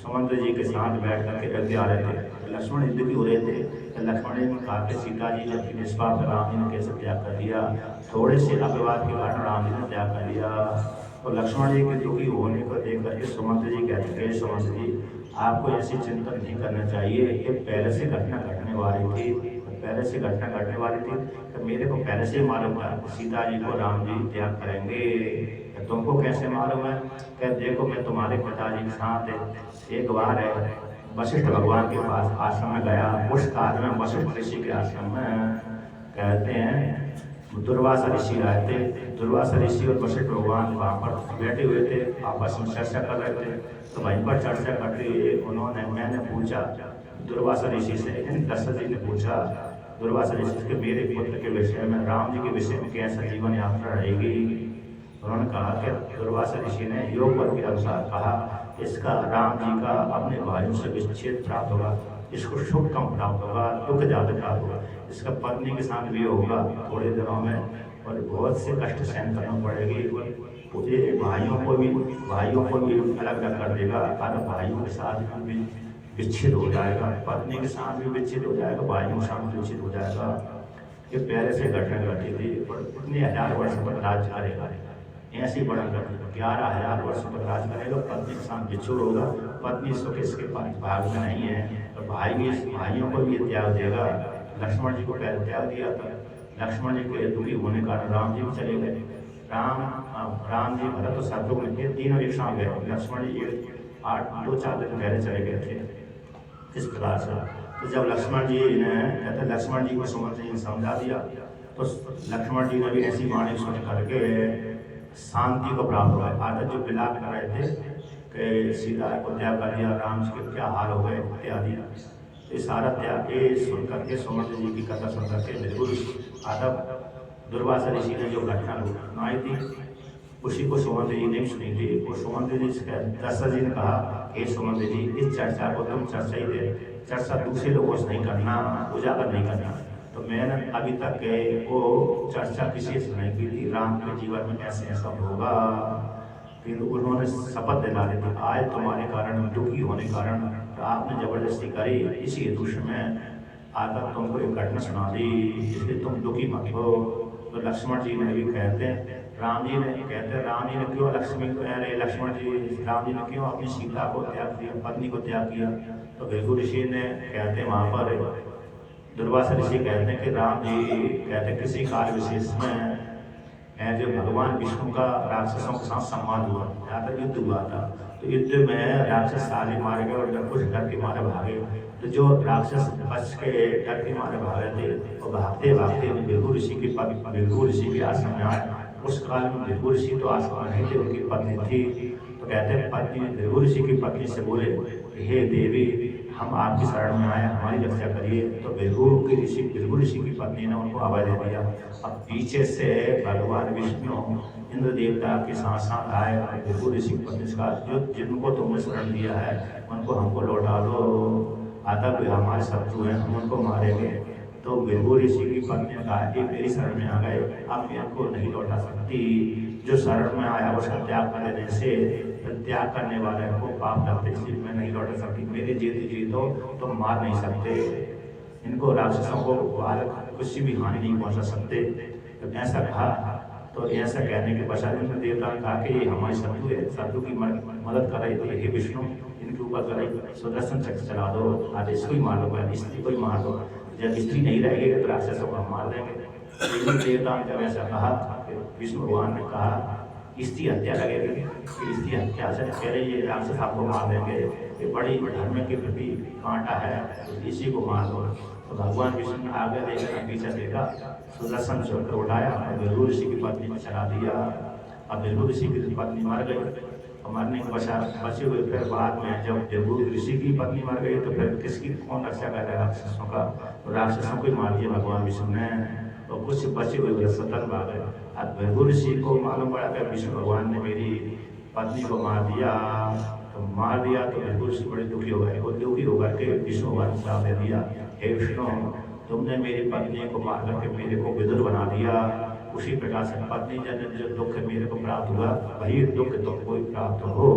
सुमंत्र जी के साथ बैठ करके अयोध्या आ रहे थे। लक्ष्मण जी दुखी हो रहे थे, तो लक्ष्मण जी ने कहा कि सीता जी ने निष्पाप राम जी ने कैसे त्याग कर दिया, थोड़े से अपवाद के कारण राम जी ने त्याग कर दिया। तो लक्ष्मण जी के दुखी होने को देख करके सुमंत्र जी कहते हैं, सुमंत्र जी आपको ऐसी चिंतन नहीं करना चाहिए, ये पहले से घटना घटने वाली थी, पहले से घटना घटने वाली थी, तो मेरे को पहले से ही मालूम था सीता जी को राम जी त्याग करेंगे। तुमको कैसे मालूम है? क्या देखो मैं तुम्हारे पिताजी के साथ एक बार है वशिष्ठ भगवान के पास आश्रम में गया। उस काल में वशिष्ठ ऋषि के आश्रम में कहते हैं दुर्वासा ऋषि आए थे। दुर्वासा ऋषि और वशिष्ठ भगवान वहाँ पर बैठे हुए थे, आपस में चर्चा कर रहे थे। तो वहीं पर चर्चा करते हुए मैंने पूछा दुर्वासा ऋषि से, दशरथ जी ने पूछा दुर्वासा ऋषि के मेरे पुत्र के विषय में, राम जी के विषय में कैसा जीवन यात्रा रहेगी? उन्होंने कहा कि दुर्वासा ऋषि ने योग बल के अनुसार कहा इसका राम जी का अपने भाइयों से विच्छेद प्राप्त होगा, इसको सुख कम प्राप्त होगा, दुख ज़्यादा प्राप्त होगा, इसका पत्नी के साथ भी होगा थोड़े दिनों में, और बहुत से कष्ट सहन करना पड़ेगी। पूरे भाइयों को भी अलग अलग कर देगा, अगर भाइयों के साथ भी विच्छेद हो जाएगा, पत्नी के साथ भी विच्छेद हो जाएगा, भाइयों के साथ विच्छेद हो जाएगा। ये पहले से घटना घटी थी। इतने 1000 वर्ष पर राज करेगा, ऐसी बड़ा 11,000 वर्ष पर राज करेगा, पत्नी के साथ विच्छेद होगा, पत्नी सुख इसके पास भाग में नहीं है, और भाइयों को भी त्याग देगा। लक्ष्मण जी को पहले त्याग दिया था, लक्ष्मण जी के दुखी होने का राम जी भी चले गए। राम जी भरत और शत्रुघ्न के तीनों एक साथ गए, लक्ष्मण जी 2-4 दिन पहले चले गए थे। इस प्रकार से तो जब लक्ष्मण जी ने कहते लक्ष्मण जी को सुमंत्र जी ने समझा दिया, तो लक्ष्मण जी ने भी ऐसी वाणी सुन करके शांति को प्राप्त हुआ। आदत जो विलाप कर रहे थे कि सीता को त्याग कर दिया, राम जी के क्या हाल हो गए इत्यादि, तो सारा त्याग ये सुन करके सुमंत्र जी की कथा सुन करके बिल्कुल आदब दुर्वासा ऋषि ने जो घटना सुनाई थी उसी को सुमंत्र जी ने सुनी थी। वो सुमंत्र जी से दशरथ जी ने कहा हे सुमंत्र जी, इस चर्चा को तुम चर्चा ही दे, चर्चा दूसरे लोगों से नहीं करना, उजागर नहीं करना। तो मैंने अभी तक वो चर्चा किसी से नहीं की थी, राम के जीवन में ऐसे ऐसा होगा। फिर उन्होंने शपथ दिला दी थी आज तुम्हारे कारण दुखी होने के कारण तो आपने जबरदस्ती करी, इसी हेतु में आकर तुमको एक घटना सुना दी, इसलिए तुम दुखी मत हो। तो लक्ष्मण जी ने भी कहते हैं राम जी ने क्यों लक्ष्मण जी राम जी ने क्यों अपनी सीता को त्याग किया, पत्नी को त्याग किया? तो भृगु ऋषि ने कहते हैं वहाँ पर दुर्वासा ऋषि कहते हैं कि राम जी कहते हैं किसी काल विशेष में जो भगवान विष्णु का राक्षसों के साथ संवाद हुआ, जहाँ तक युद्ध हुआ था, तो युद्ध में राक्षस सारे मारे गए और कुछ डर के मारे भागे। तो जो राक्षस बच के डर के मारे भागे थे वो भागते भागते भृगु ऋषि के आश्रम में आए। उस काल में भृगु ऋषि तो आश्रम नहीं थे, उनकी पत्नी थी। तो कहते हैं पत्नी भृगु ऋषि की पत्नी से बोले हे देवी, हम आपकी शरण में आए, हमारी रक्षा करिए। तो भृगु ऋषि की पत्नी ने उनको अभय दे दिया। अब पीछे से भगवान विष्णु इंद्र देवता के साथ साथ आए, भृगु ऋषि की पत्नी का जिनको तुमने शरण दिया है उनको हमको लौटा दो, आता कोई हमारे शत्रु हैं, हम उनको मारेंगे। तो भृगु ऋषि की पत्नी ने कहा कि मेरी शरण में आ गए, अब मैं इनको नहीं लौटा सकती, जो शरण में आया उसका त्याग कर देने से त्याग करने वाले को पाप लगते, इसलिए मैं नहीं लौटा सकती, मेरे जीते जी तो मार नहीं सकते, इनको राक्षसों को कुछ भी हानि नहीं पहुंचा सकते। तो ऐसा कहा। तो ऐसा कहने के पश्चात इंद्र देवता ने कहा कि ये हमारे शत्रु है, शत्रु की मदद कर रही थी, हे विष्णु इनके ऊपर कर सुदर्शन चक्र चला दो, आज इसको ही मार दो, स्त्री को ही मार दो, जब स्त्री नहीं रहेगी तो राक्षसों को हम मार देंगे। इंद्र देवता ने जब ऐसा कहा, विष्णु भगवान ने कहा स्त्री हत्या लगेगी, स्त्री हत्या से पहले ये राक्षस आपको मार देंगे, ये बड़ी धर्म के प्रति कांटा है, इसी को मार दो। तो भगवान विष्णु ने आगे देखा पीछे देखा, सुदर्शन चक्र उठाया और भृगु ऋषि की पत्नी को चला दिया। अब भृगु ऋषि की पत्नी मर गई, और मरने के पश्चात बचे हुए फिर बाद में जब भृगु ऋषि की पत्नी मर गई तो फिर किसकी कौन रक्षा करेगा राक्षसों का? तो राक्षसों को ही मार दिया भगवान विष्णु ने, तो कुछ बचे हुए स्वतंत्र भाग गए। अब भृगु ऋषि को मालूम पड़ा कि विष्णु भगवान ने मेरी पत्नी को मार दिया, तो भृगु ऋषि बड़े दुखी हो गए। वो दुखी होकर के विष्णु भगवान को श्राप दे दिया, हे विष्णु तुमने मेरी पत्नी को मार करके मेरे को विदुर बना दिया, उसी प्रकार से पत्नी जन जो दुख मेरे को प्राप्त हुआ वही दुख तुमको प्राप्त हो।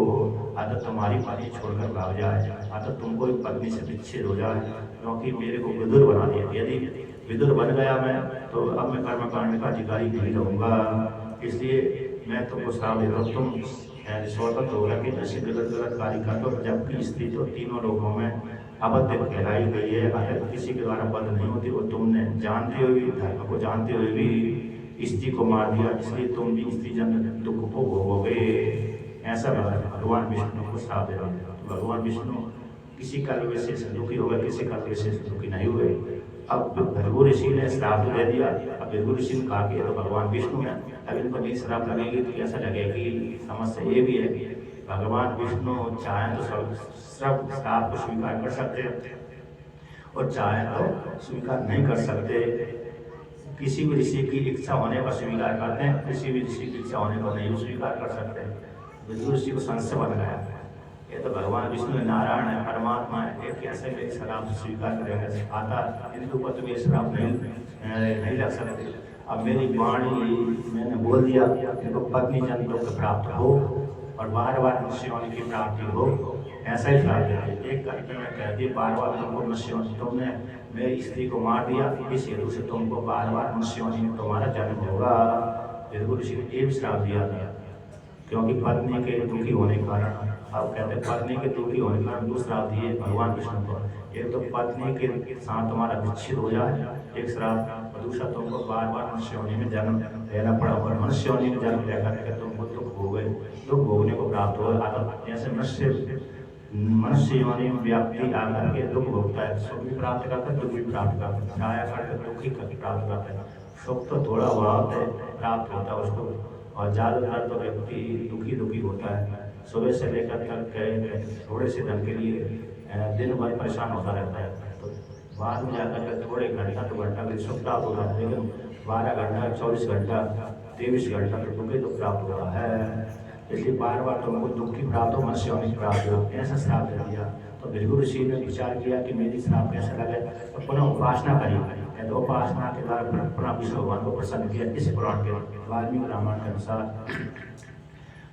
अगर तुम्हारी पत्नी छोड़कर भाग जाए, अगर तुमको पत्नी से विच्छेद हो जाए, क्योंकि मेरे को विदुर बना दिया। यदि विदुर बन गया मैं तो अब मैं कर्मकांड का अधिकारी नहीं रहूँगा, इसलिए मैं तुमको श्राप देता हूँ, तुम स्वतंत्र होगा कि जैसे गलत कार्य कर दो, जबकि स्त्री तो तीनों लोगों में अबद्ध कहलाई गई है। अगर किसी के द्वारा बद्ध नहीं होती, वो तुमने जानते हुए भी, धर्म को जानते हुए भी स्त्री को मार दिया, इसलिए तुम भी स्त्री जन दुख को भोगोगे। ऐसा भगवान विष्णु को श्राप दे रहे हैं। तो भगवान विष्णु किसी कर्म विशेष से दुखी हो गए, किसी कर्म विशेष से दुखी नहीं हुए। अब भृगु ऋषि ने श्राप दे दिया। अब भृगु ऋषि ने कहा कि तो भगवान विष्णु है, अब इनको नहीं श्राप लगेगी तो कैसा लगेगी। समस्या ये भी है, भगवान विष्णु चाहे तो सब श्राप को स्वीकार कर सकते हैं और चाहे तो स्वीकार नहीं कर सकते। किसी भी ऋषि की इच्छा होने पर स्वीकार करते हैं, किसी भी ऋषि की इच्छा होने पर नहीं स्वीकार कर सकते। भृगु ऋषि को संशय बन गया, ये तो भगवान विष्णु नारायण है, परमात्मा है, एक कैसे मेरे श्राप स्वीकार करेंगे। आता इनके ऊपर तो मेरे श्राप नहीं लग सकते। अब मेरी वाणी मैंने बोल दिया इनको पत्नी जन दुख प्राप्त हो और बार बार मनुष्य होने की प्राप्ति हो, ऐसा ही श्राप देते। एक करके मैं कह दी बार बार तुमको मनुष्य होने, तुमने मेरी स्त्री को मार दिया, इस हेतु से तुमको बार बार मनुष्य होने में तुम्हारा जन्म होगा। भृगु ऋषि ने ये भी श्राप दिया था, क्योंकि पत्नी के दुखी होने के कारण। अब कहते पत्नी के दुखी होने के कारण दूसरा दिए भगवान विष्णु को। एक तो पत्नी के साथ तुम्हारा विच्छेद हो जाए, एक श्राप, और दूसरा तुमको बार बार मनुष्य होने में जन्म लेना पड़ा, और मनुष्य होने में जन्म लेकर के तुमको दुख हो गए, दुख भोगने को प्राप्त हो। जैसे मनुष्य योनि में व्याप्ति आकर के दुख भोगता है, सुख भी प्राप्त करता है, दुख भी प्राप्त करता है, छाया करके दुख ही प्राप्त करता है। सुख तो थोड़ा बहुत प्राप्त होता है उसको, और ज़्यादातर तो व्यक्ति दुखी होता है। सुबह से लेकर तक थोड़े से धन के लिए दिन भर परेशान होता रहता है, तो बाद में जाकर के थोड़े घंटा तो घंटा के सुख प्राप्त होता है, लेकिन 12 घंटा 24 घंटा 23 घंटा तो दुख ही दुख प्राप्त होता है। इसलिए बार बार तुमको दुख की प्राप्त हो, मनुष्य होने की प्राप्त हो, ऐसा श्राप दे दिया। तो भृगु ऋषि ने विचार किया कि मेरी श्राप कैसा लगे, तो पुनः उपासना करी। तो उपासना के द्वारा पुनः विष्णु भगवान को प्रसन्न किया। इस पुराण के वाल्मीकि रामायण के अनुसार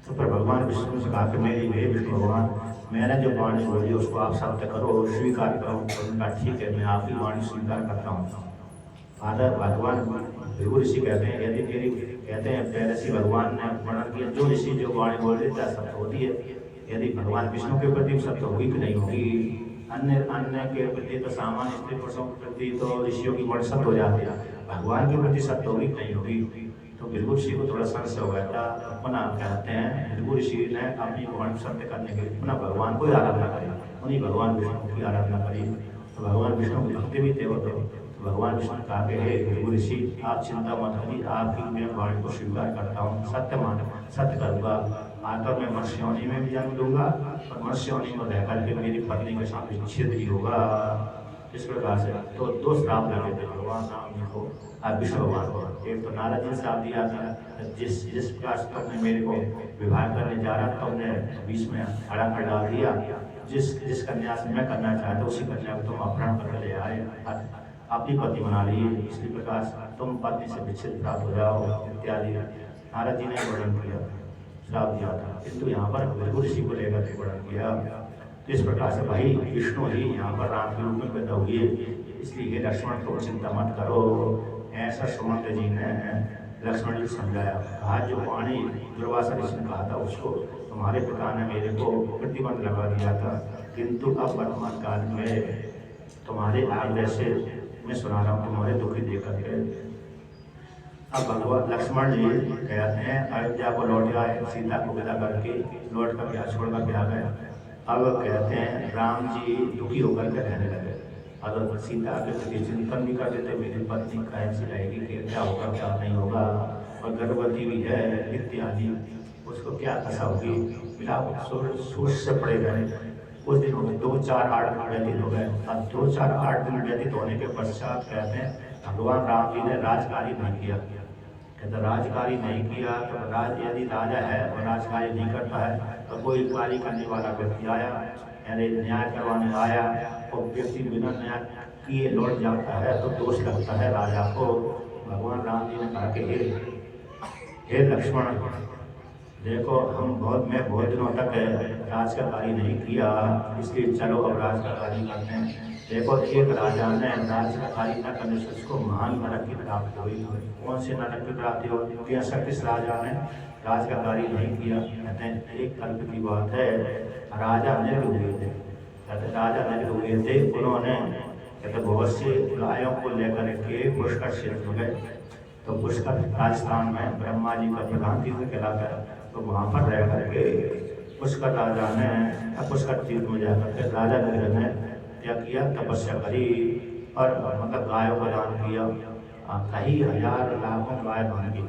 तो फिर भगवान विष्णु से कहा कि मेरी वे विष्णु भगवान, मैंने जो वाणी बोली उसको आप सत्य करो, स्वीकार करो। उनका ठीक है, मैं आपकी वाणी स्वीकार करता हूँ। आदर भगवान भृगु ऋषि कहते हैं, यदि मेरी कहते हैं पहले से भगवान ने वर्णन किया, जो ऋषि जो वाणी बोल देता है सत्य होती है। यदि भगवान विष्णु के प्रति सत्य होगी कि नहीं होगी, अन्य के प्रति तो सामान्य स्त्री पुरुषों के प्रति तो ऋषियों की वर्णन सत्य हो जाती है, भगवान के प्रति सत्य होगी कि नहीं होगी। तो भृगु ऋषि को थोड़ा संशय हो गया था। पुनः कहते हैं भृगु ऋषि ने अपनी वाणी सत्य करने के लिए पुनः भगवान को आराधना करी, उन्हीं भगवान विष्णु की आराधना करी। तो भगवान विष्णु के भक्ति भी थे वो। तो भगवान विष्णु ने कहा कि हे भृगु ऋषि, आप चिंता मत करिए, आपकी मैं वाणी को स्वीकार करता हूँ, सत्य करूँगा। आकर मैं मनुष्य योनि में भी जन्म दूंगा और मनुष्य योनि में रह करके मेरी पत्नी के साथ विच्छेद भी होगा। इस प्रकार से तो 2 श्राप लगे थे भगवान राम को, विष्णु भगवान को। एक तो नारद जी श्राप दिया था, जिस प्रकार से तुमने मेरे को विवाह करने जा रहा था, तुमने बीच में अड़ा कर डाल दिया। जिस कन्या से मैं करना चाहता उसी कन्या को तुम अपहरण करके ले आए, अपनी पति बना ली। इसी प्रकार तुम पत्नी से विच्छेद प्राप्त हो जाओ इत्यादि नारद जी ने वर्णन किया, श्राप दिया था। किंतु यहाँ पर भृगु ऋषि को लेकर के वर्णन किया। तो इस प्रकार से भाई विष्णु ही यहाँ पर राम के रूप में पैदा हुए, इसलिए ये लक्ष्मण को चिंता मत करो। ऐसा सुमंत जी ने लक्ष्मण जी समझाया। कहा जो वाणी दुर्वासा ऋषि ने कहा था उसको तुम्हारे पिता ने मेरे को प्रतिबंध लगा दिया था, किंतु अब वर्तमान काल में तुम्हारे आज्ञा से मैं सुना रहा हूँ, तुम्हारे दुखी देकर के। अब भगवान लक्ष्मण जी कहते हैं अयोध्या को लौट आए, सीता को विदा करके लौट कर क्या छोड़ कर क्या गए। अब कहते हैं राम जी दुखी होकर के रहने लगे। अगर सीता के प्रति चिंतन भी कर देते, मेरी पत्नी कैसी रहेगी, क्या होगा क्या नहीं होगा, और गर्भवती भी है इत्यादि, उसको क्या दशा होगी, मिलाप सोच से पड़े गए। कुछ दिन हो गए, 2-4-8 दिन व्यतीत हो गए। अब 2-4-8 दिन व्यतीत होने के पश्चात कहते हैं भगवान राम जी ने राजकार्य नहीं किया। कहते राजकार्य नहीं किया तो यदि राजा है और राजकार्य नहीं करता है तो कोई कार्य करने वाला व्यक्ति आया, यानी न्याय करवाने आया, और व्यक्ति बिना न्याय किए लौट जाता है तो दोष लगता है राजा को। भगवान राम जी ने कहा कि हे लक्ष्मण, देखो मैं बहुत दिनों तक राज का कार्य नहीं किया, इसलिए चलो अब राज का कार्य करते हैं। देखो एक राजा ने राज का कार्य न करने से उसको महान नरक की प्राप्ति हुई। कौन से नरक की प्राप्ति हुई? ऐसा किस राजा ने राज का कार्य नहीं किया? कहते हैं एक कल्प की बात है, राजा अनिल हुए थे। कहते राजा नरेंद्र हुए थे, उन्होंने कहते बहुत सी गायों को लेकर के पुष्कर क्षेत्र में गए। तो पुष्कर राजस्थान में ब्रह्मा जी का प्रधान तीर्थ कहलाता है। तो वहाँ पर रह करके पुष्कर राजा ने पुष्कर तीर्थ में जाकर के राजा नरेंद्र ने क्या किया, तपस्या करी और मतलब गायों का दान किया, कई हजार लाखों गाय दान की।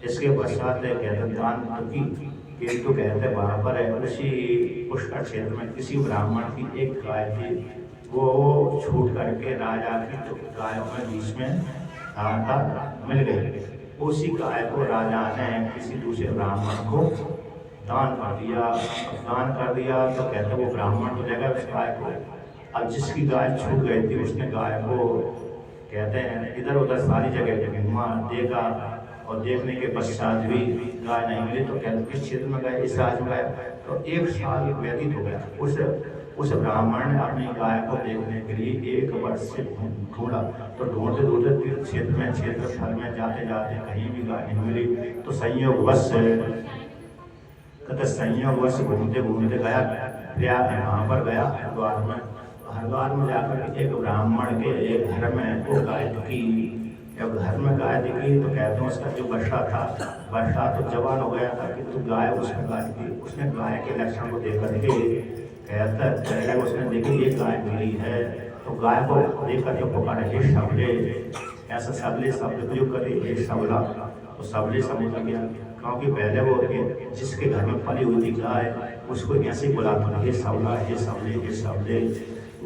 इसके पश्चात कहते दान की, किंतु कहते वहाँ पर उसी पुष्कर क्षेत्र में किसी ब्राह्मण की एक गाय थी, वो छूट करके राजा की गायों में बीच में मिल गई। उसी गाय को राजा ने किसी दूसरे ब्राह्मण को दान कर दिया। तो कहते वो ब्राह्मण तो लेगा उस गाय को। अब जिसकी गाय छूट गई थी उसने गाय को कहते हैं इधर उधर सारी जगह घुमा, देखा, और देखने के पश्चात भी गाय नहीं मिली। तो कहते किस क्षेत्र में गए, इस राज्य में गए। तो एक साल व्यतीत हो गया। उस ब्राह्मण ने अपनी गाय को देखने के लिए 1 वर्ष से ढूंढा। तो ढूंढते क्षेत्रफल में जाते जाते कहीं भी गाय नहीं मिली। तो संयोगवश घूमते गया प्रयाग, वहाँ पर गया हरिद्वार में जाकर एक ब्राह्मण के एक घर में वो गाय दिखी। जब घर में गाय दिखी तो कहते हैं उसका जो बछड़ा तो जवान हो गया था, किंतु गाय उसमें गाय थी। उसने गाय के लक्षण को देख करके कहता उसने देखी ये गाय मिली है। तो गाय को देख करके पुकारा हे सबले, ऐसा सबले शब्द प्रयोग करे, हे सबला। तो सबले समझ गया, क्योंकि पहले वो जिसके घर में पली हुई थी गाय उसको ऐसे बुलाता था, हे सबला, हे सबले, हे सबले।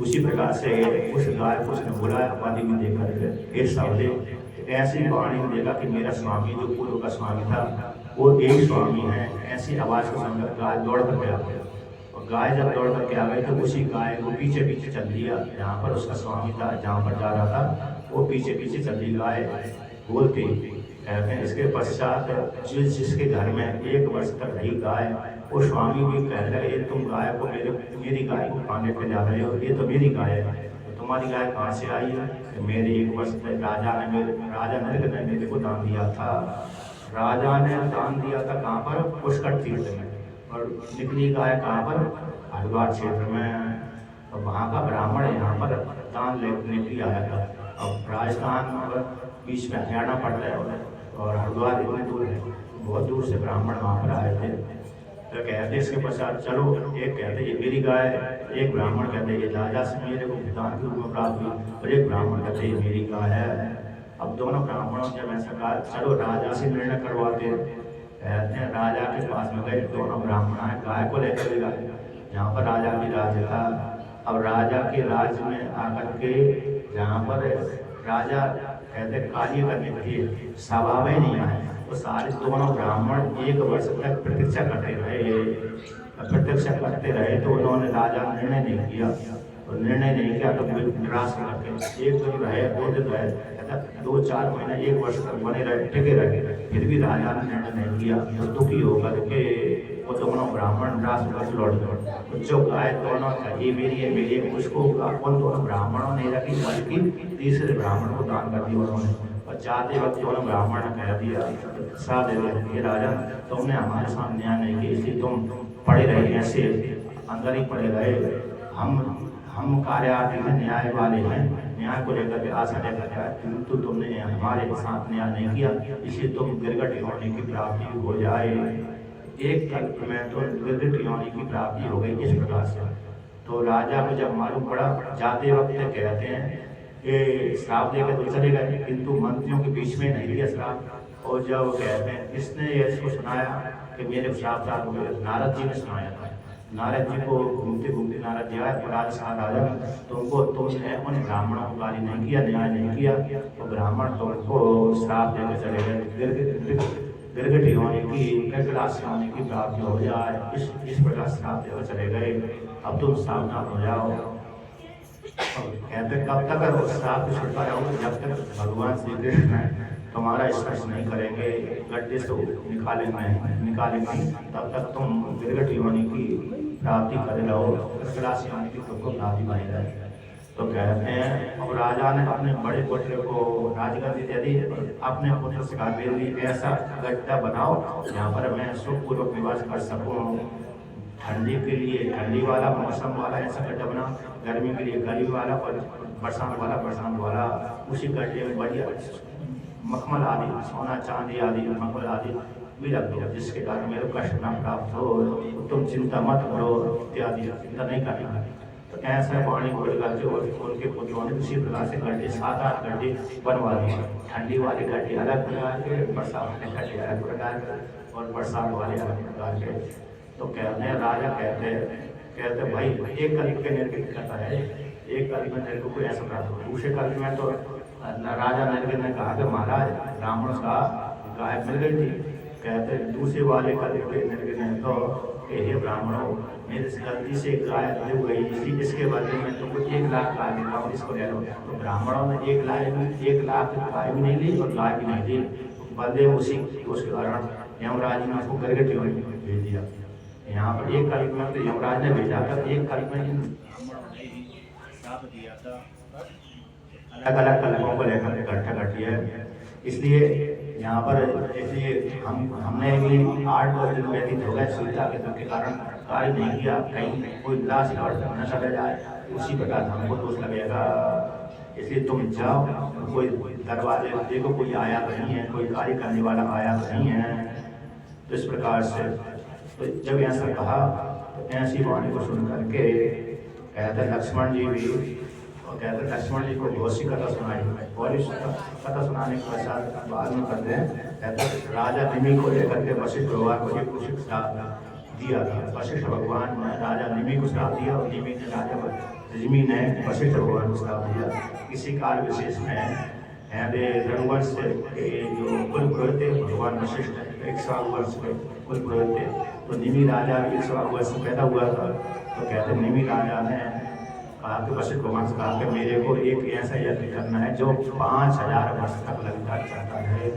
उसी प्रकार से उस गाय को उसने बुलाया पानी में देख करके हे सबले। ऐसी वाणी में देखा कि मेरा स्वामी जो पूर्व का स्वामी था वो एक स्वामी है। ऐसी आवाज को सुनकर गाय दौड़ कर गया। और गाय जब दौड़ करके आ गई तो उसी गाय को पीछे पीछे चल दिया, जहाँ पर उसका स्वामी था, जहाँ पर जा रहा था वो पीछे पीछे चल दी गाय बोलती। कहते हैं इसके पश्चात जिसके घर में 1 वर्ष तक रही गाय, वो स्वामी भी कहने लगे तुम गाय को मेरी गाय को खाने पे जा रहे हो, ये तो मेरी गाय है, तो तुम्हारी गाय कहाँ से आई है? तो मेरे 1 वर्ष तक राजा ने मेरे को दान दिया था। राजा ने दान दिया था कहाँ पर? पुष्कर तीर्थ में। और निकली गाय कहाँ पर? हरिद्वार क्षेत्र में। तो वहाँ का ब्राह्मण यहाँ पर दान लेने के लिए आया था। अब राजस्थान बीच में हरियाणा पड़ता है और हरिद्वार इतने दूर है, बहुत दूर से ब्राह्मण वहाँ पर आए थे। तो कहते इसके पश्चात चलो, एक कहते ये मेरी गाय, एक ब्राह्मण कहते ये राजा से मेरे को दान के रूप में प्राप्त हुई, और एक ब्राह्मण कहते ये मेरी गाय है। अब दोनों ब्राह्मणों जब ऐसा कहा चलो राजा से निर्णय करवाते। कहते हैं राजा के पास में गए, दोनों ब्राह्मण आए, गाय को लेकर गए जहाँ पर राजा की राज्य था। अब राजा के राज्य में आकर के जहाँ पर राजा कहते कार्य करने के लिए सभा में नहीं आए, तो सारे दोनों ब्राह्मण 1 वर्ष तक प्रतीक्षा करते रहे। तो उन्होंने राजा निर्णय नहीं किया, तो निराश करके 1 दिन रहे, 2 दिन रहे, 2-4 महीने 1 वर्ष तक बने रहे, टिके रहे, फिर भी राजा ने निर्णय नहीं किया। तो दुखी होकर के वो दोनों ब्राह्मण निराश होकर लौट गए। जो गाय दोनों ये मेरी है उसको उन दोनों ब्राह्मणों ने रखी, बल्कि तीसरे ब्राह्मण को दान कर दिया उन्होंने। और जाते वक्त दोनों ब्राह्मण ने कह दिया साथ दे राजा तुमने हमारे साथ न्याय नहीं किया, इसलिए तुम पड़े रहे, ऐसे अंदर ही पड़े रहे। हम कार्यार्थी हैं, न्याय वाले हैं, न्याय को लेकर के आशा लेकर के, किंतु तुमने हमारे साथ न्याय नहीं किया, इसलिए तुम गिरगट होने की प्राप्ति हो जाए। एक कल्प में तो गिरगट होने की प्राप्ति हो गई इस प्रकार से। तो राजा को जब मालूम पड़ा, जाते वक्त कहते हैं कि श्राप देकर तो चले गए, किंतु मंत्रियों के बीच में नहीं दिया श्राप। और जब कहते हैं इसने इसको सुनाया कि मेरे श्राप था, नारद जी ने सुनाया था। नारद जी को घूमते घूमते नारद जी आए, राजा तो उनको तुमने उन ब्राह्मणों को गाली नहीं किया, न्याय नहीं किया, तो ब्राह्मण तुमको श्राप देकर चले गए, गिरगटी होने की, गिरगलास होने की प्राप्ति हो जाए, इस प्रकार श्राप देकर चले गए। अब तुम सावधान हो जाओ। कहते कब तक श्राप से छुटका रहोगे? जब तक भगवान श्री कृष्ण तुम्हारा स्पर्श नहीं करेंगे, गड्ढे से निकालेंगे, तब तक तुम गिरगट योनि की प्राप्ति करे रहो, गिरगलास योनि की तुमको प्राप्ति बनी रहे। तो कहते हैं अब राजा ने अपने बड़े पुत्र को राजगद्दी दे दी, अपने पुत्र से कहा ऐसा गड्ढा बनाओ जहाँ पर मैं सुखपूर्वक निवास कर सकूँ। ठंडी के लिए ठंडी वाला मौसम वाला ऐसा गड्ढा बना, गर्मी के लिए गर्मी वाला और बरसात वाला उसी गड्ढे में बढ़िया मखमल आदि सोना चांदी आदि मखमल आदि भी रख दो, जिसके कारण मेरे को कष्ट न प्राप्त हो, तुम चिंता मत करो इत्यादि, चिंता नहीं करना। तो ऐसा पानी बोल करके उनके पुत्रों ने उसी प्रकार से गड्ढे 7-8 गड्ढे बनवा दिए। ठंडी वाले गड्ढे अलग प्रकार के, बरसात वाले गड्ढे अलग प्रकार के और बरसात वाले अलग प्रकार के। तो कहते हैं राजा कहते भाई एक कल्प के निर्मित करता है, एक कल्प में मेरे को कोई ऐसा प्राप्त हो। दूसरे कल्प में तो राजा नरगिन ने कहा कि महाराज ब्राह्मण का गाय मिल गई थी। कहते दूसरे वाले कल्प के नरगिन ने तो हे ब्राह्मणों मेरे गलती से गाय हो गई, इसके बदले में तुमको 1 लाख गाय देता हूँ, इसको ले लो। तो ब्राह्मणों ने 1 लाख गाय भी नहीं ली और गाय भी नहीं दी, बदले उसके कारण यमराज ने उसको करके भेज दिया। यहाँ पर एक कल्प में तो यमराज ने भेजा था, एक कल्प में श्राप दिया था। अलग अलग कल्पों को लेकर इकट्ठा कर दिया है। इसलिए यहाँ पर इसलिए हमने भी 8-9 दिन व्यतीत हो गए सुविधा के कारण कार्य नहीं किया। कहीं कोई लाश न चला जाए उसी प्रकार हमको दोष लगेगा। इसलिए तुम जाओ, कोई दरवाजे देखो कोई आया नहीं है, कोई कार्य करने वाला आया नहीं है। तो इस प्रकार से तो जब ऐसा कहा तो ऐसी वाणी को सुन करके कहते लक्ष्मण जी भी, और कहते लक्ष्मण जी को बहुत सी कथा सुनाई। और इस कथा सुनाने के पश्चात बाद में करते हैं कहते राजा निमि को लेकर के वशिष्ठ भगवान को एक कुछ श्राप दिया था। वशिष्ठ भगवान ने राजा निमि को श्राप दिया और निमि ने निमि ने वशिष्ठ भगवान को श्राप दिया। इसी काल विशेष में रघुवंश के जो कुल पुरोहित थे भगवान वशिष्ठ 100 वर्ष के कुल पुरोहित थे। तो निमि राजा 100 वर्ष में पैदा हुआ था। तो कहते निमि राजा ने कहा कि वशिष्ठ भगवान से कहा कि मेरे को एक ऐसा यज्ञ करना है जो 5000 वर्ष तक लगता चाहता है,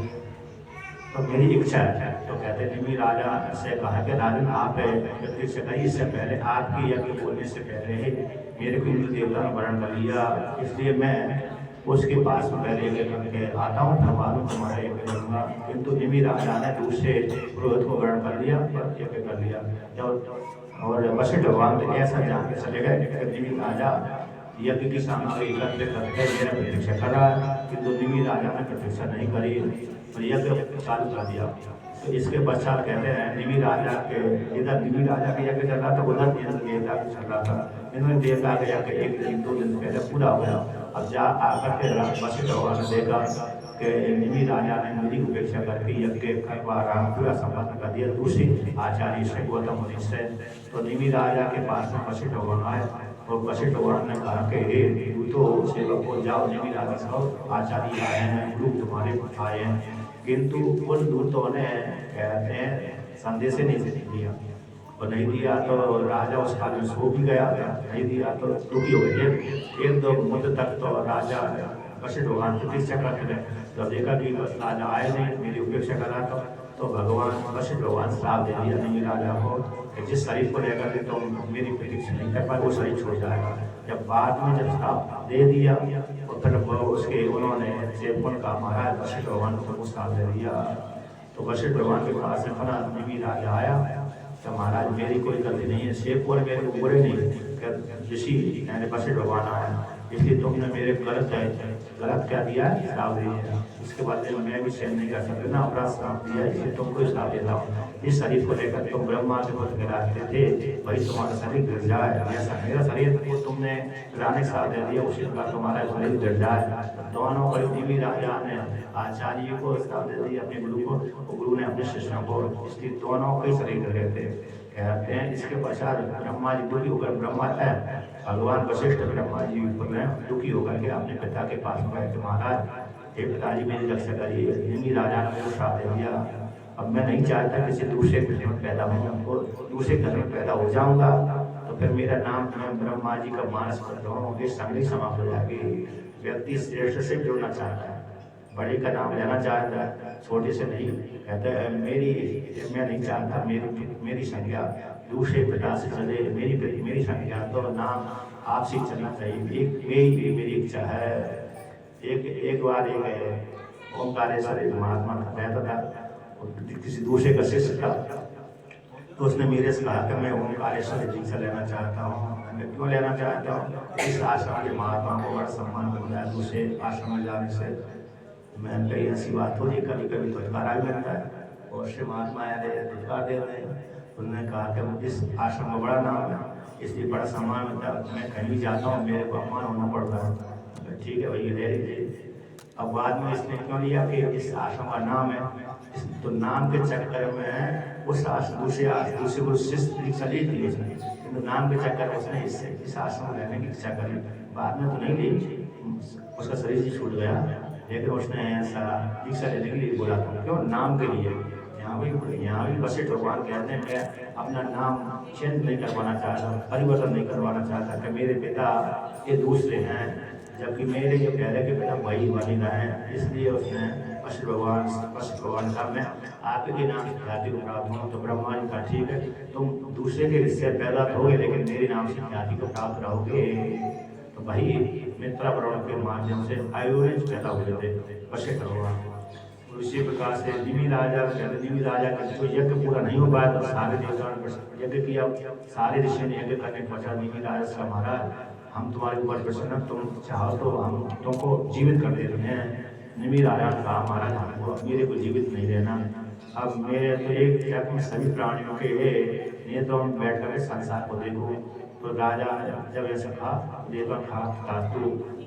तो मेरी इच्छा है। तो कहते निमि राजा से कहा कि राजन आप प्रतीक्षा करिए, इससे पहले आपकी यज्ञ बोलने से पहले ही मेरे को इंद्र देवता ने वर्ण कर लिया, इसलिए मैं उसके पास पहले यज्ञ करके आता हूँ, फिर मालूम तुम्हारा यज्ञ करूँगा। किंतु निमि राजा ने दूसरे पुरोहित को वर्ण कर लिया और यज्ञ कर लिया। जब और वशिष्ठ भगवान तो ऐसा जान के चले गए कि निमि राजा यज्ञ की सामग्री एकत्र करके मेरा प्रतीक्षा कर रहा है, किंतु निमि राजा ने प्रतीक्षा नहीं करी और यज्ञ चालू कर दिया। तो इसके पश्चात कहते हैं निमि राजा के इधर निमि राजा का यज्ञ चल रहा था, उधर इंद्र देवता का चल रहा था। इंद्र देवता का यज्ञ 1-2 दिन पहले पूरा हो गया। अब जा आकर के वशिष्ठ भगवान ने देखा कि निमि राजा ने मेरी उपेक्षा करके यज्ञ करवा रहा पूरा संपन्न कर दिया दूसरी आचार्य से गौतम मुनि से। तो निमि राजा के पास में वशिष्ठ भगवान आए और वशिष्ठ भगवान ने कहा कि हे दूतो सेवक को जाओ, निमि राजा सब आचार्य आए हैं, गुरु तुम्हारे आए हैं। किंतु उन दूतों ने कहते हैं संदेश नहीं दिया, और नहीं दिया तो राजा उस काल में सो भी गया था, नहीं दिया तो दुखी हो गए। 1-2 मुद्दे तक तो राजा वशिष्ठ भगवान प्रतीक्षा करते रहे। जब देखा कि राजा आए नहीं, मेरी उपेक्षा कर रहा था, तो भगवान वशिष्ठ भगवान श्राप दे दिया निमि राजा को कि जिस शरीर को लेकर के तो मेरी प्रतीक्षा नहीं कर पाए वो शरीर छोड़ जाएगा। जब बाद में जब श्राप दे दिया तो फिर उसके उन्होंने सेवकों का महाराज वशिष्ठ भगवान को श्राप दे दिया। तो वशिष्ठ भगवान के पास में अपना निमि राजा आया तो महाराज मेरी कोई गलती नहीं है, सेवक मेरे को बुरे नहीं, ऋषि यानी वशिष्ठ भगवान आया, इसलिए तुमने मेरे गलत क्या दिया है, श्राप दिया। इसके बाद मैं भी सहन नहीं कर सकता ना, अपना श्राप दिया, इसलिए तुमको श्राप देता हूँ। इस शरीर को लेकर तुम ब्रह्मा के पुत्र गिराते थे, वही तुम्हारा शरीर गिर जाए। ऐसा मेरा शरीर को तुमने गिराने श्राप दे दिया, उसी प्रकार तुम्हारा शरीर गिर जाए। दोनों को निमि राजा ने आचार्य को श्राप दे दिया अपने गुरु को, गुरु ने अपने शिष्यों को, इसलिए दोनों के शरीर गिर गए थे। कहते हैं इसके पश्चात ब्रह्मा जी दुखी होकर, ब्रह्मा है भगवान वशिष्ठ ब्रह्मा जी दुखी होकर के अपने पिता के पास गए कि महाराज हे पिताजी मेरी रक्षा करिए, निमि राजा ने मुझे श्राप दे दिया, अब मैं नहीं चाहता किसी दूसरे घर में पैदा हूँ, हमको दूसरे घर में पैदा हो जाऊंगा तो फिर मेरा नाम मैं ब्रह्मा जी का मानस करता हूँ, ये संगति समाप्त हो जाएगी। व्यक्ति श्रेष्ठ से जुड़ना चाहता है, बड़े का नाम लेना चाहता है, छोटे से नहीं। कहता है मैं नहीं चाहता मेरी संज्ञा दूसरे पिता से चले, मेरी संज्ञा तो नाम आपसे चलना चाहिए। एक मेरी इच्छा है। एक बार ओंकारेश्वर महात्मा रहता था, किसी दूसरे का शिष्य था, तो उसने मेरे से कहा कि मैं ओंकारेश्वर दीक्षा लेना चाहता हूँ। मैंने क्यों लेना चाहता हूँ? इस आश्रम के महात्मा को बड़ा सम्मान मिलता है दूसरे आश्रम में जाने से। मैंने कही ऐसी बात हो रही, कभी कभी धुतकारा भी मिलता है, और से महात्मा आए धुतकार देते हैं। उन्होंने कहा कि इस आश्रम का बड़ा नाम है, इसलिए बड़ा सम्मान मिलता है, मैं कहीं भी जाता हूँ मेरे को अपमान होना पड़ता है। ठीक है भाई, ले लीजिए। अब बाद में इसने क्यों लिया कि इस आश्रम का नाम है, तो नाम के चक्कर में उस दूसरे को शिष्य दीक्षा ली थी उसने, तो नाम के चक्कर में उसने इस आश्रम में रहने की इच्छा करी। बाद में तो नहीं ली, उसका शरीर ही छूट गया, लेकिन उसने ऐसा दीक्षा लेने के लिए बोला था। क्यों? नाम के लिए। यहाँ भी वशिष्ठ भगवान कहते हैं मैं अपना नाम चेंज नहीं करवाना चाहता, परिवर्तन नहीं करवाना चाहता कि मेरे पिता ये दूसरे हैं, जबकि मेरे जो पहले के पिता वही बनेगा है। इसलिए उसने वशिष्ठ भगवान का मैं आपके नाम से ख्याति को प्राप्त हूँ। तो ब्रह्मा जी का ठीक है, तुम दूसरे के हिस्से पैदा होगे लेकिन मेरे नाम से ख्याति को प्राप्त रहोगे। तो वही मित्रावरण के माध्यम से आयुर्वेद पैदा हुए थे वशिष्ठ भगवान। उसी प्रकार से निमि राजा का जो यज्ञ पूरा नहीं हो पाया तो सारे देवताओं ने यज्ञ किया, सारे ऋषि ने यज्ञ करने पहुंचा। निमि राजा से महाराज हम तुम्हारे ऊपर प्रसन्न, तुम चाहो तो हम तुमको जीवित कर देते हैं। निमि राजा ने कहा महाराज हमको मेरे को जीवित नहीं रहना, अब मेरे तो एक यज्ञ में सभी प्राणियों के नेत्रों में बैठ कर संसार को देखो। तो राजा जब ऐसा कहा देवता कहा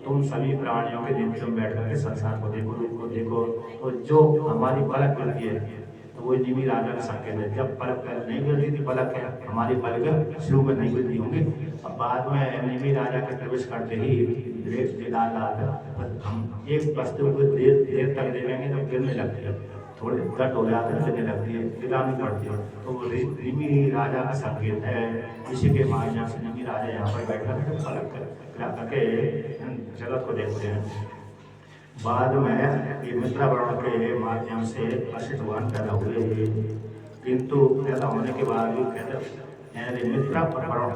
तुम सभी प्राणियों के नेत्र में बैठ करके संसार को देखो। तो जो हमारी पलक मिलती है तो वो निमि राजा का संकेत है। जब पलक नहीं मिलती थी, पलक है हमारी पलक शुरू में नहीं मिलती होंगी। अब बाद में निमि राजा के प्रवेश करते ही हम एक वस्तु को देर तक देखेंगे तो गिरने लगती है, थोड़े दर्द हो जाते हैं, गिरने लगती है, गिरानी पड़ती है। तो वो निमि राजा का संकेत है। इसी के माध्यम से निमि राजा यहाँ पर बैठ कर पलक गिरा करके जगत को देखते हैं। बाद में ये मित्रावरण के माध्यम से वशिष्ठ भगवान पैदा हुए, किंतु पैदा होने के बाद भी कहते मित्रावरण,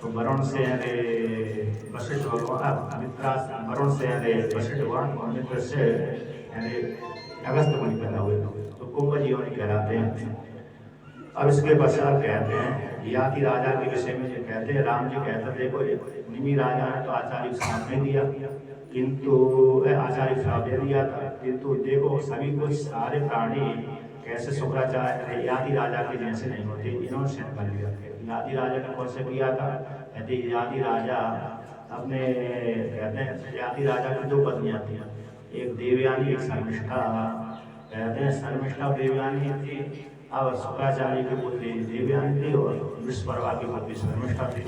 तो वरुण से वशिष्ठ भगवान, मित्रा वरुण से वशिष्ठ भगवान और मित्र से अगस्त मुनि पैदा हुए, तो कुंभ जीवन कहलाते हैं। अब इसके पश्चात कहते हैं याति राजा के विषय में जो कहते हैं, राम जी कहते देखो निमि राजा ने तो आचार्य श्राप नहीं दिया, किंतु आचार्य श्राप दे दिया था, किंतु देखो सभी कुछ सारे प्राणी कैसे शुक्राचार्य याति राजा के जैसे नहीं होते, इन्होंने सहन कर लिया। याति राजा ने कौन से किया था? कहते याति राजा अपने कहते हैं याति राजा की दो पत्नियां थी, एक देवयानी एक शर्मिष्ठा। कहते हैं शर्मिष्ठा देवयानी थी। अब शुक्राचार्य की पुत्री देवयानी थी और विश्वकर्मा की पुत्री शर्मिष्ठा थी।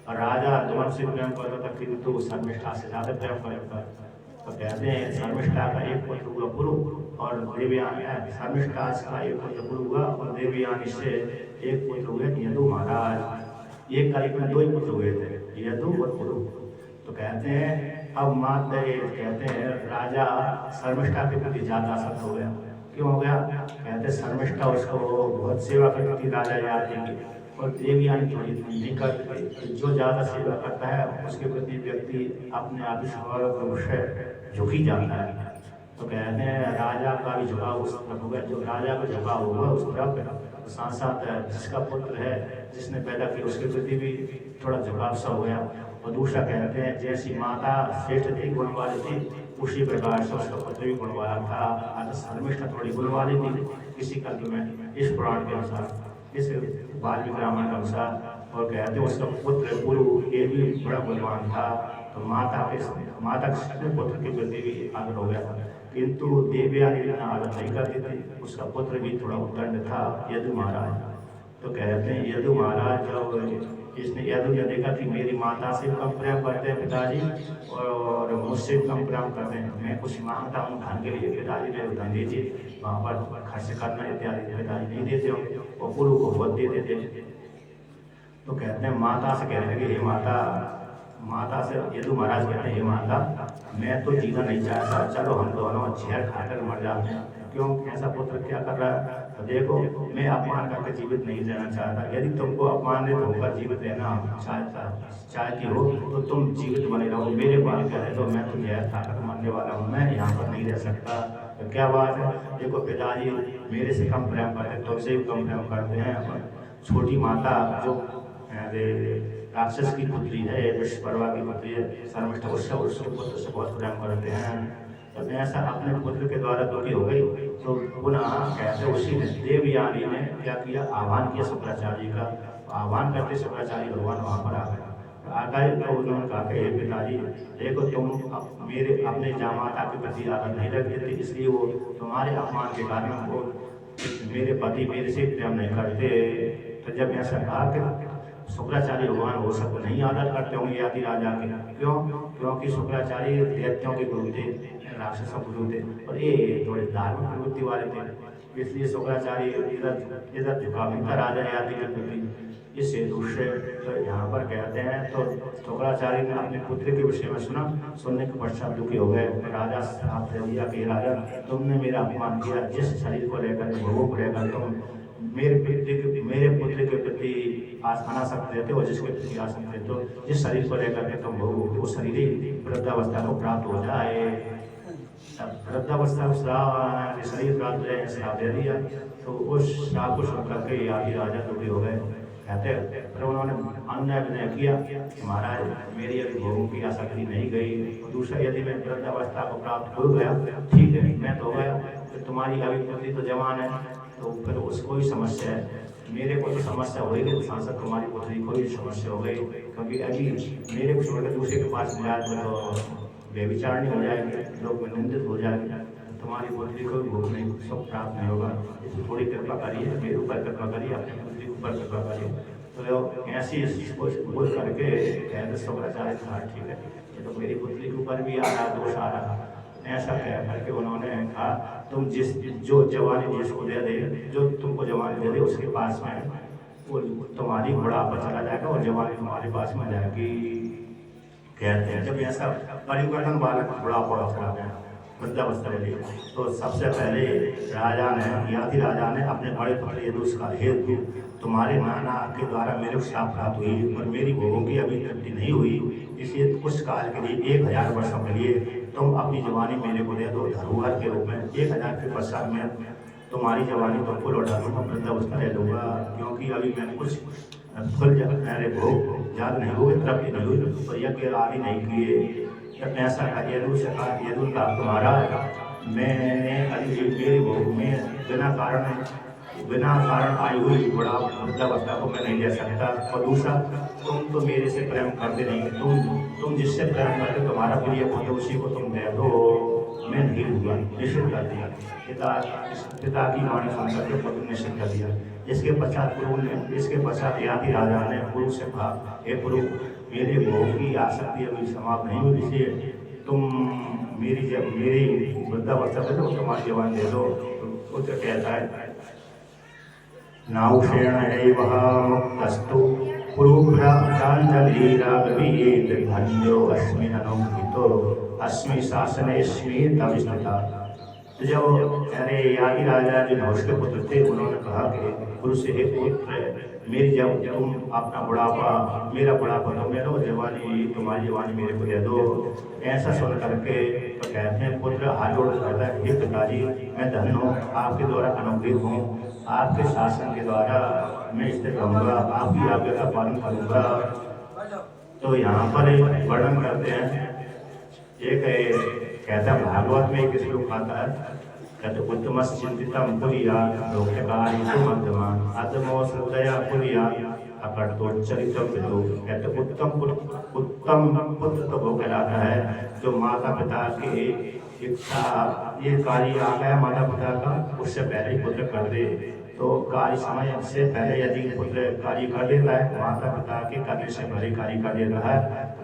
और राजा दोनों से प्रेम करता था, किंतु शर्मिष्ठा से ज्यादा प्रेम करता। तो कहते हैं शर्मिष्ठा का एक पुत्र हुआ पुरु और देवयानी, शर्मिष्ठा का एक पुत्र पुरु हुआ और देवयानी से एक पुत्र हुए यदु महाराज। एक कलिक में दो ही पुत्र हुए थे, यदु और पुरु। तो कहते हैं अब मात्र कहते हैं राजा शर्मिष्ठा के प्रति ज्यादा आसक्त हो गया। क्यों हो गया? कहते शर्मिष्ठा उसको बहुत सेवा करती थी, राजा याद देंगे, और देवयानी थोड़ी नहीं करती। जो ज्यादा सेवा करता है उसके प्रति व्यक्ति अपने आप ही स्वाभाविक रूप से झुकी जाता है। तो कहते हैं राजा का भी झुकाव उस तरफ हो गया, जो राजा का झुकाव होगा उस तरफ, साथ साथ जिसका पुत्र है जिसने पैदा किया उसके प्रति भी थोड़ा झुकाव सा हो गया। और दूसरा कहते हैं जैसी माता श्रेष्ठ थी, गुण वाली थी, उसी प्रकार से उसका पुत्र भी गुण वाला था। शर्मिष्ठा थोड़ी गुण वाली थी किसी कल्प में, इस पुराण के अनुसार, इस वाल्मीकि रामायण के अनुसार। और कहते हैं उसका पुत्र पुरु ये भी बड़ा गुणवान था। तो माता के पुत्र के प्रति भी आदर हो गया, किंतु देवयानी इतना आदर नहीं करती थी। उसका पुत्र भी थोड़ा उद्दंड था, यदु महाराज। तो कहते हैं यदु महाराज जब इसने यदु ने देखा कि मेरी माता से कम प्रेम करते हैं पिताजी और मुझसे कम प्रेम करते हैं, मैं कुछ मांगता हूँ धन के लिए, पिताजी मेरे धन दीजिए, वहाँ पर खर्च करना इत्यादि पिताजी नहीं देते होंगे और पुरु को बहुत दे देते। तो कहते हैं माता से कहने लगे हे माता से यदु महाराज कहते हैं हे माता मैं तो जीना नहीं चाहता, चलो हम दोनों जहर खाकर मर जाते हैं। क्यों? ऐसा पुत्र क्या कर रहा है? तो देखो मैं अपमान करके जीवित नहीं रहना चाहता, यदि तुमको अपमानित होकर जीवित रहना चाहती हो तो तुम जीवित बने रहो, मेरे बाल कहे तो मैं तो जहर खाकर मरने वाला हूँ, मैं यहाँ पर नहीं रह सकता। तो क्या बात है? देखो पिताजी मेरे से कम प्रेम करते, तुमसे भी कम प्रेम करते हैं, छोटी माता जो राक्षस की पुत्री है, विश्वकर्मा की पुत्री है, शर्मिष्ठा, उसके पुत्र से बहुत प्रेम करते हैं। तो ऐसा अपने पुत्र के द्वारा दुखी हो गई, तो पुनः कहते उसी ने देवयानी ने क्या किया, आह्वान किया शुक्राचार्य का। आह्वान करते शुक्राचार्य भगवान वहाँ पर आ गए। आ गए तो उन्होंने कहा कि हे पिताजी, देखो तुम मेरे अपने जामाता के प्रति आदर नहीं रखते थे, इसलिए वो तुम्हारे अपमान के कारण वो मेरे पति मेरे से प्रेम नहीं करते। तो जब ऐसा कहा कि शुक्राचार्य भगवान वो सब नहीं आदर करते होंगे याति राजा के, क्यों? क्योंकि शुक्राचार्य दैत्यों के गुरु थे, राक्षसों के गुरु थे, और ये थोड़े धार्मिक प्रवृत्ति वाले थे, इसलिए शुक्राचार्य इधर झुकाव राजा याति के प्रति। इस हेतु से तो यहाँ पर कहते हैं, तो शुक्राचार्य ने अपने पुत्र के विषय में सुना, सुनने के पश्चात दुखी हो गए। राजा साहब से दिया कि राजा, तुमने मेरा अपमान किया, जिस शरीर को लेकर भोगों को लेकर तुम मेरे पुत्र के प्रति अनासक्त रहते हो, जिसके प्रति आसक्त रहते हो, जिस शरीर को लेकर के तुम भोगोगे वो शरीर ही वृद्धावस्था को प्राप्त हो जाए। वृद्धावस्था श्राप शरीर प्राप्त हो जाए, श्राप दे दिया। तो उस श्राप को सुन करके आदि राजा दुखी हो गए। कहते फिर उन्होंने अन्याय विनय किया कि महाराज, मेरी यदि भोगों की आसक्ति नहीं गई, दूसरा यदि मैं वृद्धावस्था को प्राप्त हो गया, ठीक है, मैं तो हो गया, फिर तुम्हारी अभी पुत्री तो जवान है, तो फिर उसको ही समस्या है, मेरे को तो समस्या होगी, तो सांसद तुम्हारी पुत्री को ही समस्या हो गई, क्योंकि अभी मेरे को छोड़कर दूसरे के पास मिला तो बेविचारणी हो जाएगी, लोग में निंदित हो जाएगी, तुम्हारी पुत्री को भी भोग नहीं सब प्राप्त नहीं होगा, इसको थोड़ी कृपा करिए, मेरे ऊपर कृपा करिए, अपनी पुत्री के ऊपर कृपा करिए। तो ऐसी बोल करके कहते शुक्राचार्य कहा ठीक है, ये तो मेरी पुत्री के ऊपर भी आ रहा, दोष आ रहा। ऐसा कह करके उन्होंने कहा, तुम जो जवानी जिसको दे दे, जो तुमको जवानी दे दे उसके पास में वो तुम्हारी बुढ़ापा चला जाएगा और जवानी तुम्हारे पास में जाएगी। कहते हैं जब ऐसा परिवर्तन बालक बुढ़ापा चला गया, वृद्धावस्था में, तो सबसे पहले राजा ने, याति राजा ने अपने बड़े पुत्र यदुष का हेतु, तुम्हारे नाना के द्वारा मेरे को श्राप प्राप्त हुई और मेरी भोगों की अभी तृप्ति नहीं हुई, इसलिए कुछ काल के लिए 1000 वर्षों के लिए तुम अपनी जवानी मेरे को दे दो धरोहर के रूप में। 1000 के पश्चात में तुम्हारी जवानी तुमको लौटा दूंगा, वृद्धावस्था ले लूँगा, क्योंकि अभी मैंने कुछ फल मेरे भोग ज़्यादा नहीं हुए, तृप्ति नहीं हुई, और यज्ञ आदि नहीं किए। जब ऐसा यदु से कहा, यदु का तुम्हारा मैंने अभी मेरे भोग में बिना कारण आई हुई वृद्धावस्था को मैं नहीं ले सकता, और दूसरा तुम तो मेरे से प्रेम करते नहीं, तुम जिससे प्रेम करते तुम्हारा प्रिय पुत्र उसी को तुम दे दो, मैं नहीं दूंगा, निषेध कर दिया। पिता की वाणी सुन करके पुत्र ने निषेध कर दिया। इसके पश्चात याति राजा ने पुरु से कहा, हे पुरु, मेरे भोग की आसक्ति अभी समाप्त नहीं हुई, इसलिए तुम मेरी वृद्धावस्था पे तो तुम्हारी जवान दे दो। पुत्र कहता है, नाउषेण एवं मुक्तस्तु पुरुभ्रांजलिरागवीत धन्यो अस्मि अनुमितो अस्मि शासनेस्मि तव स्थिता। तो जब अरे याति राजा जो नहुष के पुत्र थे, उन्होंने कहा कि गुरु से, हे पुत्र, मेरी जब तुम अपना बुढ़ापा, मेरा बुढ़ापा तुम ले लो, जवानी तुम्हारी जवानी मेरे को दे दो। ऐसा सुन करके तो कहते हैं पुत्र हाथ जोड़ करता है, हे पिताजी, मैं धन्य हूँ, आपके द्वारा अनुग्रहित हूँ, आपके शासन के द्वारा मैं स्थिर रहूँगा, आपकी आज्ञा का पालन करूँगा। तो यहाँ पर वर्णन करते हैं, एक कहता है भागवत में एक श्लोक आता है, कहते उत्तम चिंतितम पुरिया लोककारी मध्यमान आत्मो श्रद्धया पुरिया अकटोच्चरितम विदो। कहते उत्तम पुत्र तो वो कहलाता है जो माता पिता के इच्छा, ये कार्य आ गया माता पिता का, उससे पहले ही पुत्र कर दे। तो कार्य समय से पहले यदि पुत्र कार्य कर देता है, माता पिता के करने से पहले कार्य कर देता है,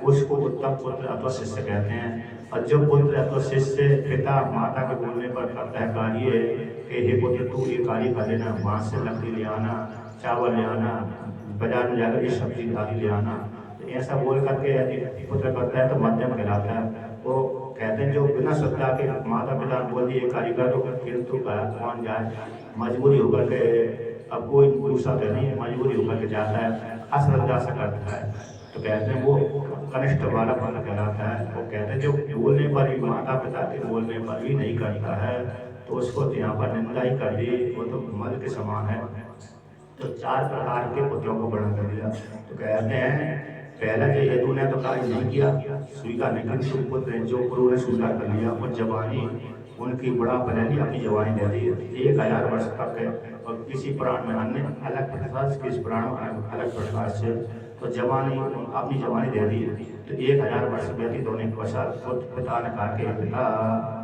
उसको उत्तम पुत्र अथवा शिष्य कहते हैं। और जो पुत्र अथवा शिष्य पिता माता के बोलने पर करता है कार्य कि हे पुत्र तू ये कार्य कर देना, वहाँ से लकड़ी ले आना, चावल ले आना, बाजार में जाकर ये सब्जी आदि ले आना, तो ऐसा बोल करके यदि पुत्र करता है तो मध्यम कहलाता है। वो कहते हैं जो बिना श्रद्धा के माता पिता बोल दिए कार्य कर दो, किंतु कौन जाए, मजबूरी होकर के, अब कोई दूसरा तो नहीं है, मजबूरी होकर के जाता है, अश्रद्धा से करता है, तो कहते हैं वो कनिष्ठ वाला कहलाता है। वो कहते हैं जो बोलने पर भी, माता पिता के बोलने पर भी नहीं करता है, तो उसको यहाँ पर निंदा ही कर दी, वो तो मल के समान है। तो 4 प्रकार के पुत्रों को वर्णन कर दिया। तो कहते हैं पहला जो यदु ने तो कार्य नहीं किया, स्वीकार नहीं, किंतु पुत्र जो पुरु ने स्वीकार कर लिया और जवानी उनकी बड़ा पहले ही अपनी जवानी दे दी 1000 वर्ष तक है। और किसी पुराण में अन्य अलग प्रकार से, किसी पुराण में अलग प्रकार से, तो जवानी अपनी जवानी दे दी। तो 1000 वर्ष व्यतीत होने के पश्चात पिता ने कहा कि पिता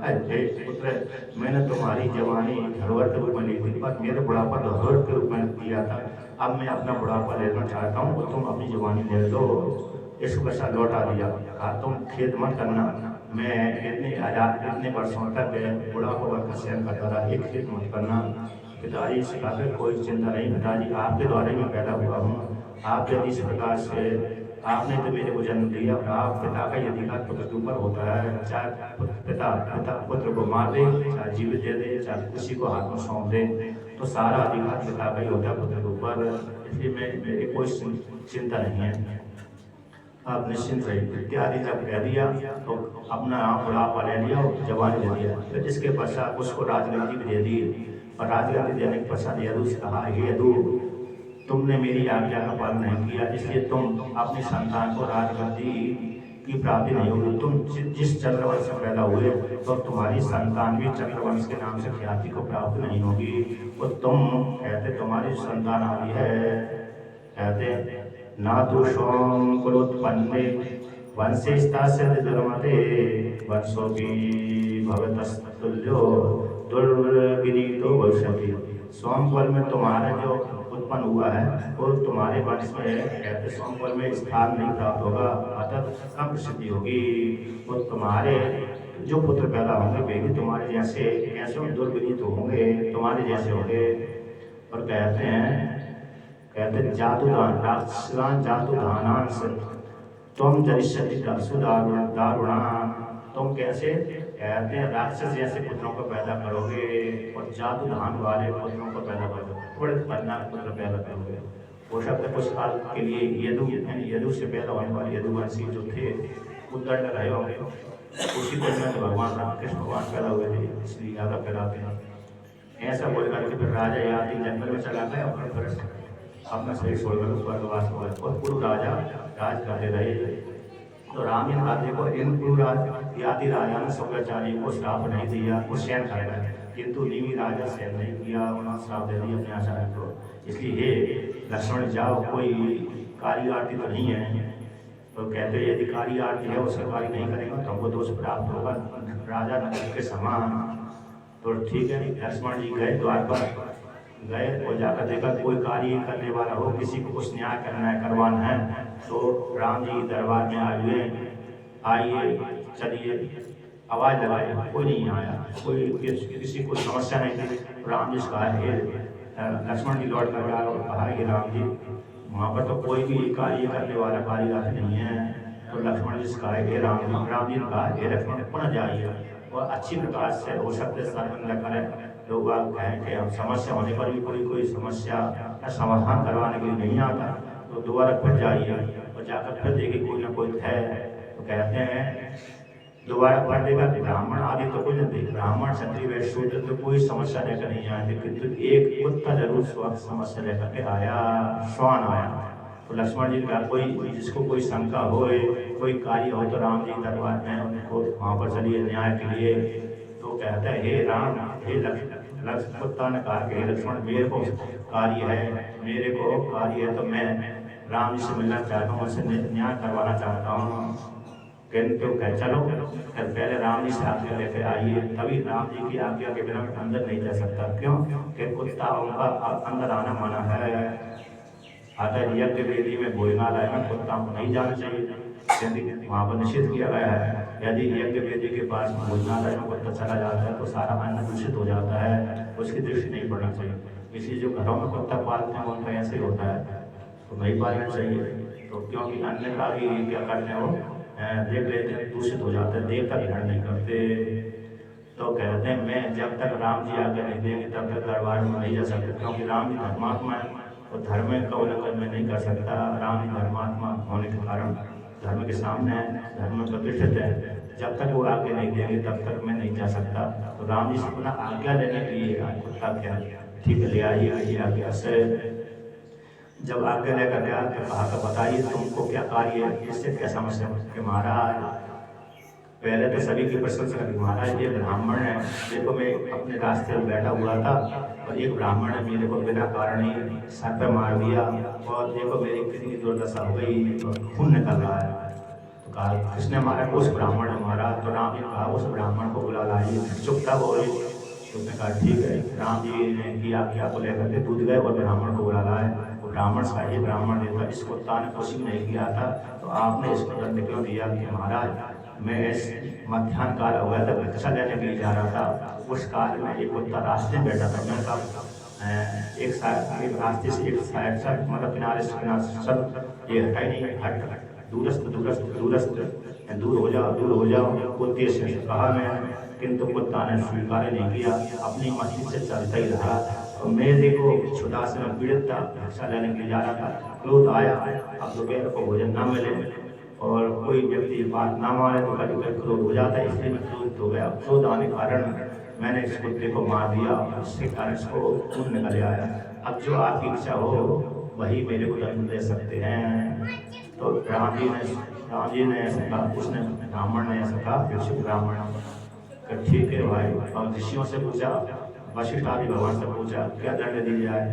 हे पुत्र, मैंने तुम्हारी जवानी धरोहर के रूप में ली थी, पर मेरे बुढ़ापा धरोहर के रूप में दिया था। अब मैं अपना बुढ़ापा लेना चाहता हूँ, तो तुम अपनी जवानी ले लो। इसको पैसा लौटा दिया। कहा तुम खेद मत करना, मैं इतने वर्षों तक बुढ़ापा का सहन करता रहा, एक खेद मत करना। पिताजी से कहा कोई चिंता नहीं पिताजी, आपके द्वारा मैं पैदा हुआ हूँ। आप यदि इस प्रकार से आपने तो मेरे को जन्म दिया, और आप पिता का यदि अधिकार पुत्र के ऊपर होता है, चाहे पिता पुत्र को मार दे, चाहे जीवित दे दे, चाहे किसी को हाथ में सौंप दे, तो सारा अधिकार पिता का ही होता है पुत्र के ऊपर। इसलिए मेरी कोई चिंता नहीं है, आप निश्चिंत रहिए। इत्यादि जब कह दिया तो अपना बुढ़ापा ले लिया और जवानी दे दिया। फिर इसके पश्चात उसको राजगद्दी भी दे दी, और राजगद्दी देने के पश्चात यदु से कहा हे यदु, तुमने मेरी आज्ञा का पालन नहीं किया, इसलिए तुम अपनी संतान को राजगद्दी की प्राप्ति नहीं होगी। तुम जिस चंद्रवंश से पैदा हुए तो तुम्हारी संतान भी चंद्रवंश के नाम से ख्याति को प्राप्त नहीं होगी। और तुम कहते तुम्हारी संतान आई है, कहते ना तो सोम कुलोत्पन्ने वंशेस्तास्य दुर्मते वंशो की भवतस्तुल्यो दुर्विनीतो भविष्यति। सोमकुल में तुम्हारा जो उत्पन्न हुआ है वो तुम्हारे वंश में कहते सोमकुल में स्थान नहीं प्राप्त होगा, अतः कम प्रसिद्धि होगी। वो तुम्हारे जो पुत्र पैदा होंगे वे भी तुम्हारे जैसे कैसे दुर्विनीत होंगे, तुम्हारे जैसे होंगे। और कहते जातुदान राक्षसान जातुदानांश तुम जरिष्यति दारुणा, तुम कैसे कहते हैं राक्षस जैसे पुत्रों को पैदा करोगे, और जातुदान वाले पुत्रों को पैदा करोगे, बड़े खतरनाक पुत्र पैदा करोगे। वो शब्द कुछ काल के लिए यदु से पैदा होने वाले यदुवंशी जो थे उद्दंड रहे होंगे, उसी तरह में भगवान रामकृष्ण भगवान पैदा हुए थे, इसलिए ज़्यादा फैलाते हैं। ऐसा बोल करके फिर राजा यादव जंगल में चला गया और फिर अपना शरीर छोड़कर स्वर्गवास हो गए, और पूर्व राजा राज करते रहे। तो राम इन बातें को इन पूर्व यादि राजा ने शौक्राचार्य को श्राप नहीं दिया, वो सहन कर गए, किंतु निमी राजा सहन नहीं किया, उन्होंने श्राप दे दिया अपने आचार्य को। इसलिए हे लक्ष्मण जाओ, कोई कार्य आरती तो नहीं है। तो कहते यदि कार्य आरती है वो सरकारी नहीं करेगा तो हमको दोष प्राप्त होगा राजा नगर के समान। तो ठीक है, लक्ष्मण जी गए द्वार पर गए और जाकर देखा कोई कार्य करने वाला हो, किसी को कुछ न्याय करना है करवाना है, तो राम जी दरबार में आइए चलिए, आवाज लगाए, कोई नहीं आया, कोई किसी को समस्या नहीं थी। राम जी से कहा लक्ष्मण जी लौट कर आए और कहा कि राम जी वहाँ पर तो कोई भी कार्य करने वाला कारीगर नहीं है। तो लक्ष्मण जी से कहा राम जी ने कहा हे लक्ष्मण पुनः जाइए और अच्छी प्रकार से हो सकते सर्वंद करें। लोग आप कहें कि हम समस्या होने पर भी कोई समस्या का समाधान करवाने के लिए नहीं आता, तो दोबारा फिर जाइए और जाकर फिर देखिए कोई ना कोई है। तो कहते हैं दोबारा पढ़ देगा ब्राह्मण आदि तो कोई नहीं, ब्राह्मण क्षत्रिय वैश्य शूद्र तो कोई समस्या लेकर नहीं आए, किंतु एक कुत्ता जरूर समस्या लेकर के आया, श्वान आया। तो लक्ष्मण जी का कोई जिसको कोई शंका हो, कोई कार्य हो तो राम जी दरबार में उनको वहाँ पर चलिए न्याय के लिए। तो कहता है हे राम हे लक्ष्मण, कुत्ता ने कहा कि हे लक्ष्मण मेरे को कार्य है, तो मैं राम जी से मिलना चाहता हूँ, उनसे न्याय करवाना चाहता हूँ। किंतु कह चलो पहले राम जी से आज्ञा लेकर आइए, तभी राम जी की आज्ञा के बिना अंदर नहीं जा सकता। क्यों कि कुत्ता उनका अंदर आना मना है। अतः यज्ञ वेदी में भोजनालय में कुत्ता को नहीं जाना चाहिए, वहाँ पर निषेध किया गया है। यदि यज्ञ वेदी के पास भोजनालय में कुत्ता चला जाता है तो सारा अन्न दूषित हो जाता है, उसकी दृष्टि नहीं पड़ना चाहिए। इसलिए जो घरों में कुत्ता पालते हैं उनका ऐसे ही होता है, तो नहीं पालना चाहिए। तो क्योंकि अन्न का भी क्या करते हैं वो देख लेते हैं दूषित हो जाता है, देर का ध्यान नहीं करते। तो कहते हैं मैं जब तक राम जी आगे नहीं देंगे तब तक दरबार में नहीं जा सकते, क्योंकि राम जी धर्मात्मा है और धर्म का उल्लंघन में नहीं कर सकता। राम जी धर्मात्मा होने के कारण धर्म के सामने है, धर्म में प्रतिष्ठित है, जब तक वो आगे नहीं देंगे तब तक मैं नहीं जा सकता। तो राम जी से पुनः आज्ञा लेने के लिए कुत्ता क्या ठीक है ले आइए आज्ञा से। जब आज्ञा लेकर गया तो कहा कि बताइए तुमको क्या कार्य है, इससे क्या समस्या कि महाराज पहले तो सभी की प्रशंसा की, महाराज ये ब्राह्मण है, देखो मैं अपने रास्ते में बैठा हुआ था और एक ब्राह्मण ने मेरे को बिना कारण ही सर पे मार दिया और देखो मेरी कितनी दुर्दशा हो गई, खून निकल रहा है। तो कहा किसने मारा? उस ब्राह्मण ने मारा। तो राम जी ने कहा उस ब्राह्मण को बुला लाइए। चुप था वो। तो उसने कहा ठीक है। राम जी ने किया क्या को लेकर के दूध गए और ब्राह्मण को बुला लाए। वो ब्राह्मण सा ये ब्राह्मण देता इस कुत्ता ने कुछ भी नहीं किया था, तो आपने इसको दंड क्यों दिया? कि महाराज मैं इस मध्याह्न काल हो गया था, भिक्षा लेने के लिए जा रहा था, उस काल में एक कुत्ता रास्ते में बैठा था। मैंने कहा एक साइड एक रास्ते से एक साइड से मतलब किनारे से किनारे सब ये हटा ही नहीं, हट दूरस्थ दूरस्थ दूरस्थ दूर हो जाओ कुत्ते से कहा मैं, किंतु कुत्ता ने स्वीकार नहीं किया, अपनी मस्जिद से चलता ही रहा। और मैं देखो छुटा से मैं पीड़ित था, भिक्षा लेने के लिए जा रहा था, क्रोध आया। अब दोपहर को भोजन ना मिले और कोई व्यक्ति बात ना माने तो कभी कभी क्रोध हो जाता है, इसलिए मैं क्रोध हो गया। क्रोध आने के कारण मैंने इस कुत्ते को मार दिया, उसके कारण इसको खून निकल आया। अब जो आपकी इच्छा हो वही मेरे को दंड दे सकते हैं। तो राम जी ने ऐसा कहा, उसने ब्राह्मण ने ऐसा कहा, भिक्षुक ब्राह्मण का ठीक है भाई। और ऋषियों से पूछा, वशिष्ठ आदि भगवान से पूछा क्या दंड दिया जाए?